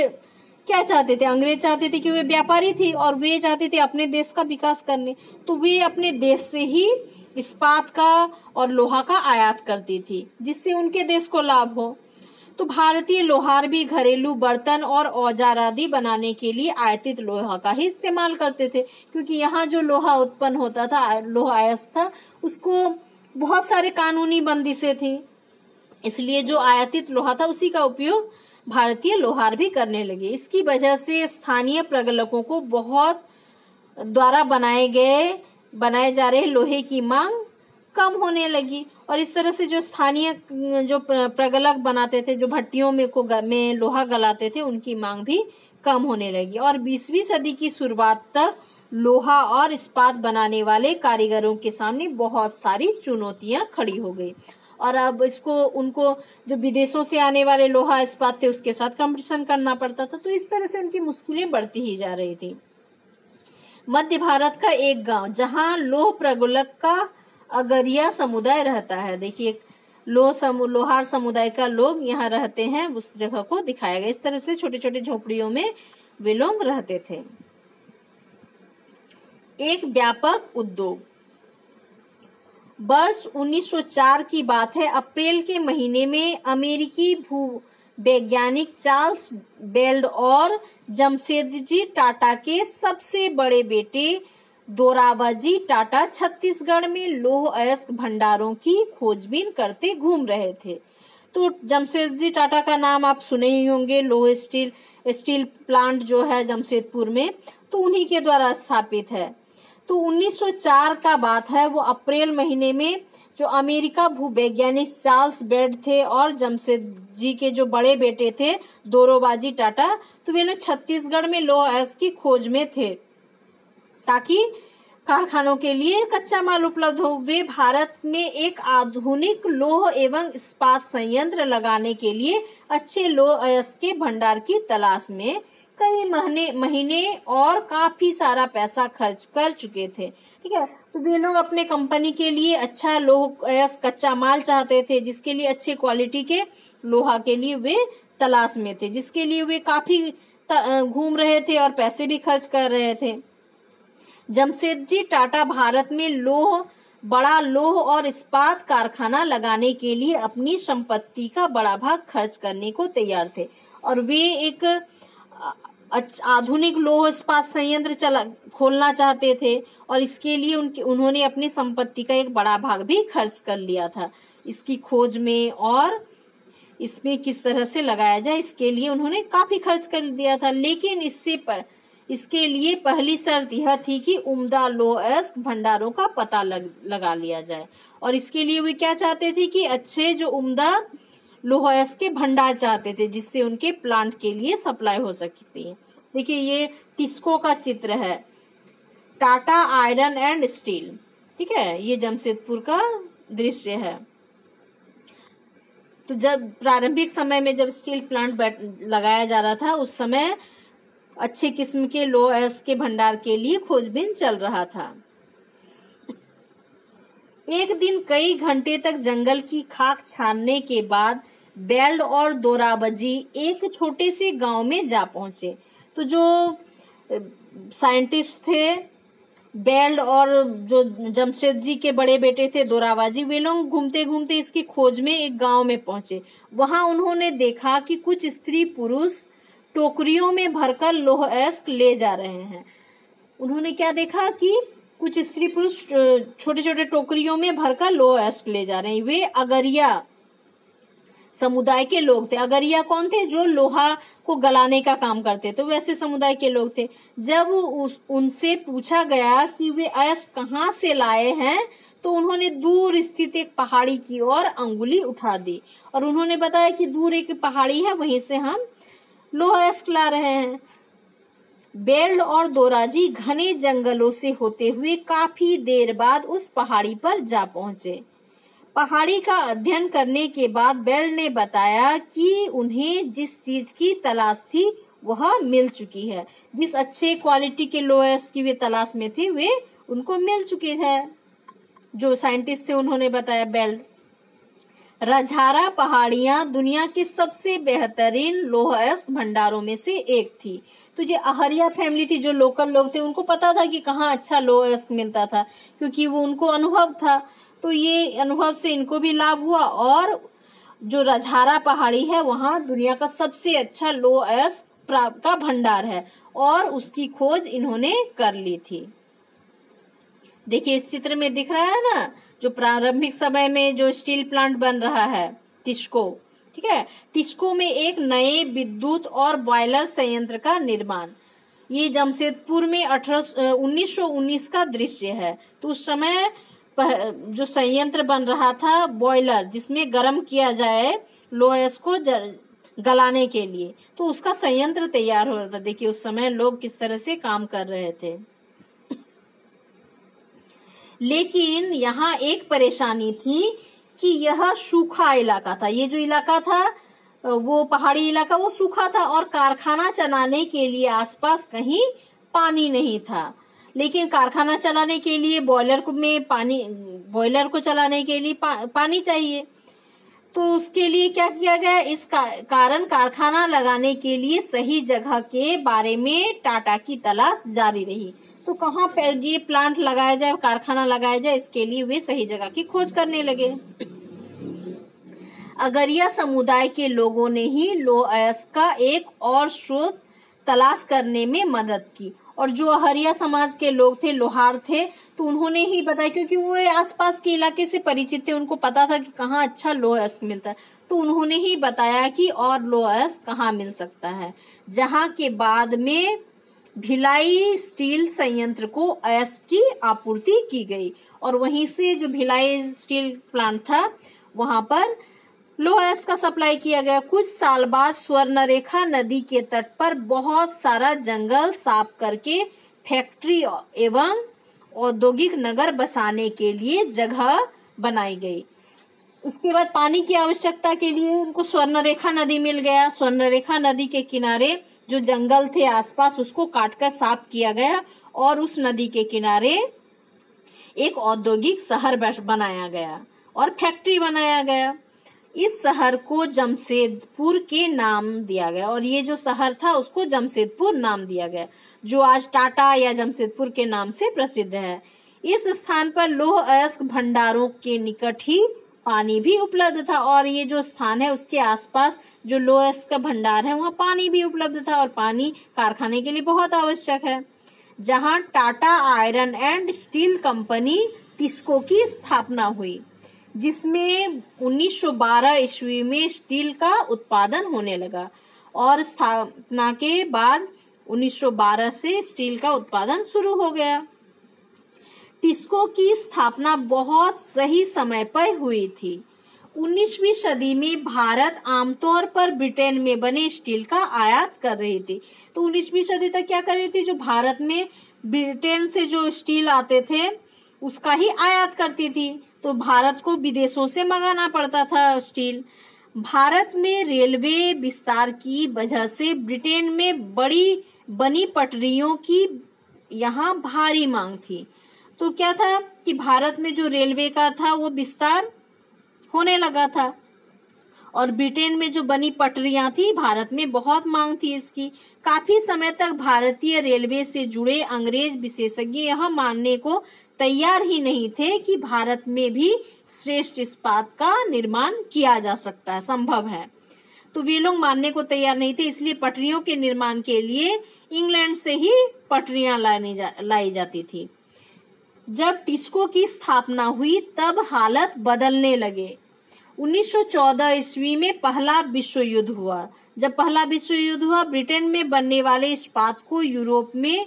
[SPEAKER 1] क्या चाहते थे, अंग्रेज चाहते थे कि वे व्यापारी थी और वे चाहते थे अपने देश का विकास करने। तो वे अपने देश से ही इस्पात का और लोहा का आयात करती थी जिससे उनके देश को लाभ हो। तो भारतीय लोहार भी घरेलू बर्तन और औजार आदि बनाने के लिए आयातित लोहा का ही इस्तेमाल करते थे, क्योंकि यहाँ जो लोहा उत्पन्न होता था, लोहा अयस्क था, उसको बहुत सारे कानूनी बंदिशें थी, इसलिए जो आयातित लोहा था उसी का उपयोग भारतीय लोहार भी करने लगे। इसकी वजह से स्थानीय प्रगलकों को बहुत द्वारा बनाए जा रहे लोहे की मांग कम होने लगी और इस तरह से जो स्थानीय जो प्रगलक बनाते थे, जो भट्टियों में लोहा गलाते थे, उनकी मांग भी कम होने लगी। और 20वीं सदी की शुरुआत तक लोहा और इस्पात बनाने वाले कारीगरों के सामने बहुत सारी चुनौतियां खड़ी हो गई और अब उनको जो विदेशों से आने वाले लोहा इस्पात थे उसके साथ कंपटीशन करना पड़ता था। तो इस तरह से उनकी मुश्किलें बढ़ती ही जा रही थी। मध्य भारत का एक गांव जहां लोह प्रगलक का अगरिया समुदाय रहता है, देखिए लोहार समुदाय का लोग यहाँ रहते हैं, उस जगह को दिखाया गया। इस तरह से छोटे छोटे झोपड़ियों में वे लोग रहते थे। एक व्यापक उद्योग। वर्ष 1904 की बात है। अप्रैल के महीने में अमेरिकी वैज्ञानिक चार्ल्स बेल्ड और जमशेदजी टाटा के सबसे बड़े बेटे दोराबजी टाटा छत्तीसगढ़ में लौह अयस्क भंडारों की खोजबीन करते घूम रहे थे। तो जमशेदजी टाटा का नाम आप सुने ही होंगे, लौह स्टील प्लांट जो है जमशेदपुर में, तो उन्हीं के द्वारा स्थापित है। तो 1904 का बात है, वो अप्रैल महीने में जो अमेरिका भूवैज्ञानिक चार्ल्स बेड थे और जमशेदजी के जो बड़े बेटे थे दोराबजी टाटा, तो वे लोग छत्तीसगढ़ में लौह अयस्क की खोज में थे ताकि कारखानों के लिए कच्चा माल उपलब्ध हो। वे भारत में एक आधुनिक लौह एवं इस्पात संयंत्र लगाने के लिए अच्छे लौह अयस्क के भंडार की तलाश में कई महीने और काफी सारा पैसा खर्च कर चुके थे। ठीक है, तो वे लोग अपने कंपनी के लिए अच्छा लौह अयस्क कच्चा माल चाहते थे, जिसके लिए अच्छे क्वालिटी के लोहा के लिए वे तलाश में थे, जिसके लिए वे काफी घूम रहे थे और पैसे भी खर्च कर रहे थे। जमशेदजी टाटा भारत में बड़ा लौह और इस्पात कारखाना लगाने के लिए अपनी संपत्ति का बड़ा भाग खर्च करने को तैयार थे और वे एक आधुनिक लौह इस्पात संयंत्र खोलना चाहते थे और इसके लिए उन्होंने अपनी संपत्ति का एक बड़ा भाग भी खर्च कर लिया था इसकी खोज में और इसमें किस तरह से लगाया जाए, इसके लिए उन्होंने काफी खर्च कर दिया था। लेकिन इसके लिए पहली शर्त यह थी कि उम्दा लौह अयस्क भंडारों का पता लगा लिया जाए और इसके लिए वे क्या चाहते थे कि अच्छे जो उम्दा लौह अयस्क के भंडार चाहते थे, जिससे उनके प्लांट के लिए सप्लाई हो सकती है। देखिए ये टिस्को का चित्र है, टाटा आयरन एंड स्टील। ठीक है, ये जमशेदपुर का दृश्य है। तो जब प्रारंभिक समय में जब स्टील प्लांट लगाया जा रहा था, उस समय अच्छे किस्म के लौह अयस्क के भंडार के लिए खोजबीन चल रहा था। एक दिन कई घंटे तक जंगल की खाक छानने के बाद बेल्ड और दोराबजी एक छोटे से गांव में जा पहुंचे। तो जो साइंटिस्ट थे बेल्ड और जो जमशेदजी के बड़े बेटे थे दोराबजी, वे लोग घूमते घूमते इसकी खोज में एक गांव में पहुंचे। वहां उन्होंने देखा कि कुछ स्त्री पुरुष टोकरियों में भरकर लौह अयस्क ले जा रहे हैं। उन्होंने क्या देखा कि कुछ स्त्री पुरुष छोटे छोटे टोकरियों में भरकर लौह अयस्क ले जा रहे हैं। वे अगरिया समुदाय के लोग थे। अगरिया कौन थे? जो लोहा को गलाने का काम करते, तो वैसे समुदाय के लोग थे। जब उनसे पूछा गया कि वे अयस्क कहाँ से लाए हैं, तो उन्होंने दूर स्थित एक पहाड़ी की ओर अंगुली उठा दी और उन्होंने बताया कि दूर एक पहाड़ी है, वहीं से हम लौह अयस्क ला रहे हैं। बेल्ड और दोराबजी घने जंगलों से होते हुए काफी देर बाद उस पहाड़ी पर जा पहुंचे। पहाड़ी का अध्ययन करने के बाद बेल्ड ने बताया कि उन्हें जिस चीज की तलाश थी वह मिल चुकी है। जिस अच्छे क्वालिटी के लौह अयस्क की वे तलाश में थे, वे उनको मिल चुके हैं। जो साइंटिस्ट थे उन्होंने बताया बेल्ड। रजहारा पहाड़ियां दुनिया के सबसे बेहतरीन लौह अयस्क भंडारों में से एक थी। तो जो अहरिया फैमिली थी, जो लोकल लोग थे, उनको पता था कि कहाँ अच्छा लौह अयस्क मिलता था, क्योंकि वो उनको अनुभव था। तो ये अनुभव से इनको भी लाभ हुआ और जो रजहारा पहाड़ी है वहाँ दुनिया का सबसे अच्छा लौह अयस्क का भंडार है और उसकी खोज इन्होंने कर ली थी। देखिए इस चित्र में दिख रहा है ना, जो प्रारंभिक समय में जो स्टील प्लांट बन रहा है टिस्को। ठीक है, टिस्को में एक नए विद्युत और बॉयलर संयंत्र का निर्माण। ये जमशेदपुर में 1919 का दृश्य है। तो उस समय जो संयंत्र बन रहा था बॉयलर, जिसमें गर्म किया जाए लौह अयस्क को गलाने के लिए, तो उसका संयंत्र तैयार हो रहा था। देखिए उस समय लोग किस तरह से काम कर रहे थे। लेकिन यहाँ एक परेशानी थी कि यह सूखा इलाका था। ये जो इलाका था वो पहाड़ी इलाका, वो सूखा था और कारखाना चलाने के लिए आसपास कहीं पानी नहीं था। लेकिन कारखाना चलाने के लिए बॉयलर को चलाने के लिए पानी चाहिए। तो उसके लिए क्या किया गया, इस कारण कारखाना लगाने के लिए सही जगह के बारे में टाटा की तलाश जारी रही। तो कहाँ पे ये प्लांट लगाया जाए, कारखाना लगाया जाए, इसके लिए वे सही जगह की खोज करने लगे। अगरिया समुदाय के लोगों ने ही लौह अयस्क का एक और स्रोत तलाश करने में मदद की और जो अहरिया समाज के लोग थे, लोहार थे, तो उन्होंने ही बताया, क्योंकि वो आसपास के इलाके से परिचित थे, उनको पता था कि कहाँ अच्छा लौह अयस्क मिलता है। तो उन्होंने ही बताया कि और लौह अयस्क कहाँ मिल सकता है, जहाँ के बाद में भिलाई स्टील संयंत्र को अयस्क की आपूर्ति की गई और वहीं से जो भिलाई स्टील प्लांट था वहां पर लौह अयस्क का सप्लाई किया गया। कुछ साल बाद स्वर्णरेखा नदी के तट पर बहुत सारा जंगल साफ करके फैक्ट्री एवं औद्योगिक नगर बसाने के लिए जगह बनाई गई। उसके बाद पानी की आवश्यकता के लिए उनको स्वर्णरेखा नदी मिल गया। स्वर्णरेखा नदी के किनारे जो जंगल थे आसपास उसको काटकर साफ किया गया और उस नदी के किनारे एक औद्योगिक शहर बनाया गया और फैक्ट्री बनाया गया। इस शहर को जमशेदपुर के नाम दिया गया और ये जो शहर था उसको जमशेदपुर नाम दिया गया, जो आज टाटा या जमशेदपुर के नाम से प्रसिद्ध है। इस स्थान पर लौह अयस्क भंडारों के निकट ही पानी भी उपलब्ध था और ये जो स्थान है उसके आसपास जो लौह अयस्क का भंडार है वहाँ पानी भी उपलब्ध था और पानी कारखाने के लिए बहुत आवश्यक है। जहाँ Tata iron and steel company TISCO की स्थापना हुई, जिसमें 1912 ईस्वी में स्टील का उत्पादन होने लगा और स्थापना के बाद 1912 से स्टील का उत्पादन शुरू हो गया। टिस्को की स्थापना बहुत सही समय पर हुई थी। 19वीं सदी में भारत आमतौर पर ब्रिटेन में बने स्टील का आयात कर रही थी। तो 19वीं सदी तक क्या कर रही थी, जो भारत में ब्रिटेन से जो स्टील आते थे उसका ही आयात करती थी, तो भारत को विदेशों से मंगाना पड़ता था स्टील। भारत में रेलवे विस्तार की वजह से ब्रिटेन में बनी पटरियों की यहाँ भारी मांग थी। तो क्या था कि भारत में जो रेलवे का था वो विस्तार होने लगा था और ब्रिटेन में जो बनी पटरियां थी भारत में बहुत मांग थी इसकी। काफी समय तक भारतीय रेलवे से जुड़े अंग्रेज विशेषज्ञ यह मानने को तैयार ही नहीं थे कि भारत में भी श्रेष्ठ इस्पात का निर्माण किया जा सकता है, संभव है। तो वे लोग मानने को तैयार नहीं थे, इसलिए पटरियों के निर्माण के लिए इंग्लैंड से ही पटरियां लाई जाती थी। जब टिस्को की स्थापना हुई तब हालत बदलने लगे। 1914 ईस्वी में पहला विश्व युद्ध हुआ। जब पहला विश्व युद्ध हुआ, ब्रिटेन में बनने वाले इस्पात को यूरोप में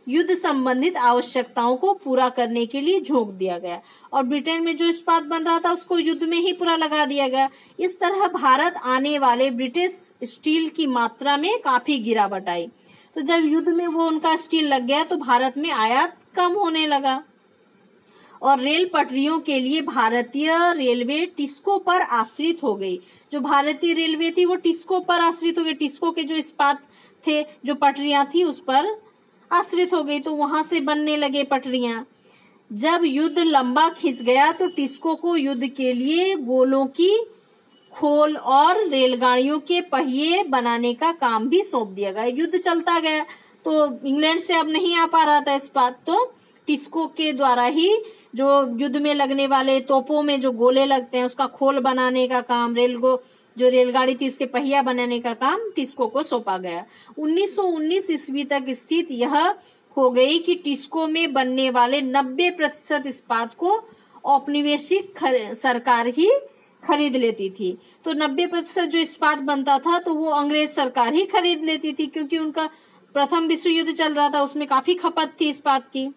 [SPEAKER 1] युद्ध संबंधित आवश्यकताओं को पूरा करने के लिए झोंक दिया गया और ब्रिटेन में जो इस्पात बन रहा था उसको युद्ध में ही पूरा लगा दिया गया। इस तरह भारत आने वाले ब्रिटिश स्टील की मात्रा में काफी गिरावट आई। तो जब युद्ध में वो उनका स्टील लग गया तो भारत में आयात कम होने लगा और रेल पटरियों के लिए भारतीय रेलवे टिस्को पर आश्रित हो गई। जो भारतीय रेलवे थी वो टिस्को पर आश्रित हो गई। टिस्को के जो इस्पात थे, जो पटरियां थी उस पर आश्रित हो गई, तो वहां से बनने लगे पटरियां। जब युद्ध लंबा खिंच गया तो टिस्को को युद्ध के लिए गोलों की खोल और रेलगाड़ियों के पहिए बनाने का काम भी सौंप दिया गया। युद्ध चलता गया तो इंग्लैंड से अब नहीं आ पा रहा था इस्पात, तो टिस्को के द्वारा ही जो युद्ध में लगने वाले तोपों में जो गोले लगते हैं उसका खोल बनाने का काम, जो रेलगाड़ी थी उसके पहिया बनाने का काम टिस्को को सौंपा गया। 1919 ईस्वी तक स्थिति यह हो गई कि टिस्को में बनने वाले 90% इस्पात को औपनिवेशिक सरकार ही खरीद लेती थी। तो 90% जो इस्पात बनता था तो वो अंग्रेज सरकार ही खरीद लेती थी, क्योंकि उनका प्रथम विश्व युद्ध चल रहा था, उसमें काफी खपत थी इस्पात की।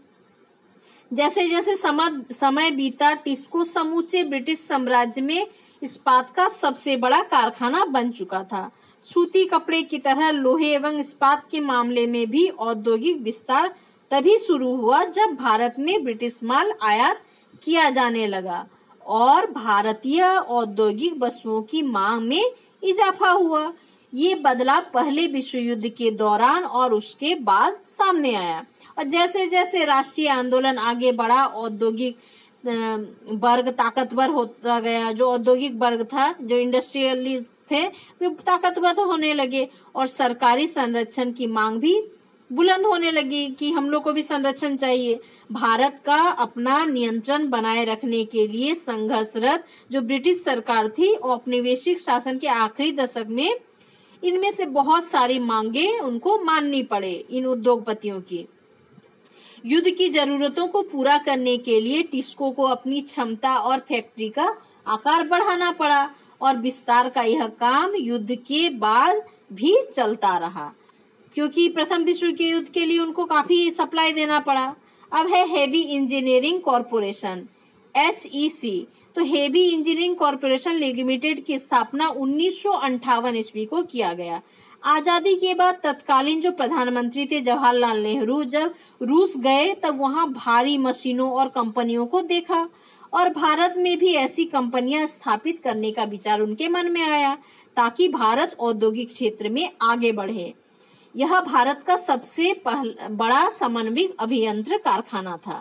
[SPEAKER 1] जैसे जैसे समय बीता, टिस्को समूचे ब्रिटिश साम्राज्य में इस्पात का सबसे बड़ा कारखाना बन चुका था। सूती कपड़े की तरह लोहे एवं इस्पात के मामले में भी औद्योगिक विस्तार तभी शुरू हुआ जब भारत में ब्रिटिश माल आयात किया जाने लगा और भारतीय औद्योगिक वस्तुओं की मांग में इजाफा हुआ। ये बदलाव पहले विश्व युद्ध के दौरान और उसके बाद सामने आया और जैसे जैसे राष्ट्रीय आंदोलन आगे बढ़ा, औद्योगिक वर्ग ताकतवर होता गया। जो औद्योगिक वर्ग था, जो इंडस्ट्रियलिस्ट थे, वे ताकतवर होने लगे और सरकारी संरक्षण की मांग भी बुलंद होने लगी कि हम लोग को भी संरक्षण चाहिए। भारत का अपना नियंत्रण बनाए रखने के लिए संघर्षरत जो ब्रिटिश सरकार थी, औपनिवेशिक शासन के आखिरी दशक में इनमें से बहुत सारी मांगे उनको माननी पड़े। इन उद्योगपतियों की युद्ध की जरूरतों को पूरा करने के लिए टिस्को को अपनी क्षमता और फैक्ट्री का आकार बढ़ाना पड़ा और विस्तार का यह काम युद्ध के बाद भी चलता रहा, क्योंकि प्रथम विश्व के युद्ध के लिए उनको काफी सप्लाई देना पड़ा। अब है हेवी इंजीनियरिंग कॉरपोरेशन, HEC। तो हेवी इंजीनियरिंग कॉरपोरेशन लिमिटेड की स्थापना 1958 ईस्वी को किया गया। आजादी के बाद तत्कालीन जो प्रधानमंत्री थे जवाहरलाल नेहरू जब रूस गए तब वहां भारी मशीनों और कंपनियों को देखा और भारत में भी ऐसी कंपनियां स्थापित करने का विचार उनके मन में आया ताकि भारत औद्योगिक क्षेत्र में आगे बढ़े। यह भारत का सबसे बड़ा समन्वित अभियंत्र कारखाना था।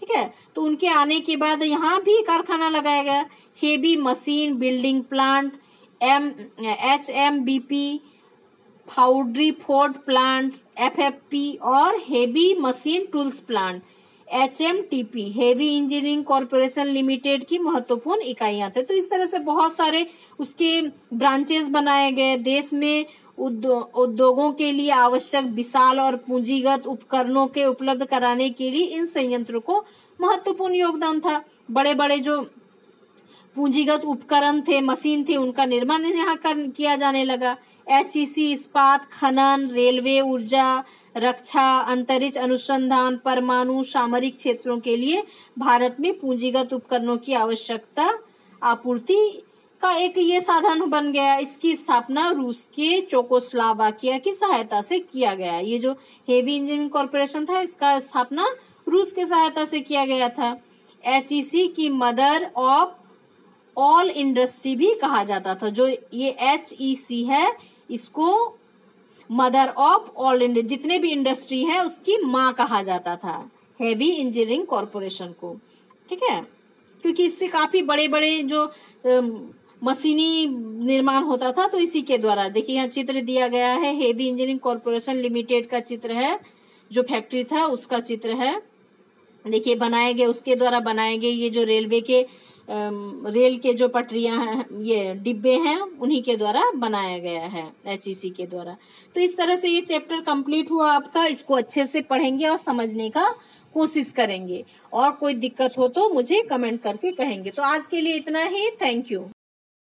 [SPEAKER 1] ठीक है, तो उनके आने के बाद यहाँ भी कारखाना लगाया गया। Heavy machine building plant, HMBP, foundry forge plant, FFP और heavy machine tools plant, HMTP, heavy engineering corporation limited की महत्वपूर्ण इकाइयां थे। तो इस तरह से बहुत सारे उसके ब्रांचेस बनाए गए। देश में उद्योगों के लिए आवश्यक विशाल और पूंजीगत उपकरणों के उपलब्ध कराने के लिए इन संयंत्रों को महत्वपूर्ण योगदान था। बड़े बड़े जो पूंजीगत उपकरण थे, मशीन थे, उनका निर्माण यहाँ किया जाने लगा। HEC इस्पात, खनन, रेलवे, ऊर्जा, रक्षा, अंतरिक्ष अनुसंधान, परमाणु, सामरिक क्षेत्रों के लिए भारत में पूंजीगत उपकरणों की आवश्यकता आपूर्ति का एक ये साधन बन गया। इसकी स्थापना रूस के चेकोस्लोवाकिया की सहायता से किया गया। ये जो हेवी इंजीनियरिंग कॉरपोरेशन था इसका स्थापना रूस के सहायता से किया गया था। HEC की मदर ऑफ ऑल इंडस्ट्री भी कहा जाता था। जो ये HEC है इसको मदर ऑफ ऑल इंडस्ट्री, जितने भी इंडस्ट्री है उसकी माँ कहा जाता था हेवी इंजीनियरिंग कॉरपोरेशन को। ठीक है, क्योंकि इससे काफी बड़े बड़े जो मशीनी निर्माण होता था तो इसी के द्वारा। देखिए यहाँ चित्र दिया गया है, हेवी इंजीनियरिंग कॉरपोरेशन लिमिटेड का चित्र है, जो फैक्ट्री था उसका चित्र है। देखिए बनाए गए, उसके द्वारा बनाए गए ये जो रेलवे के रेल के जो पटरियां हैं, ये डिब्बे हैं, उन्हीं के द्वारा बनाया गया है HEC के द्वारा। तो इस तरह से ये चैप्टर कंप्लीट हुआ आपका। इसको अच्छे से पढ़ेंगे और समझने का कोशिश करेंगे और कोई दिक्कत हो तो मुझे कमेंट करके कहेंगे। तो आज के लिए इतना ही। Thank you.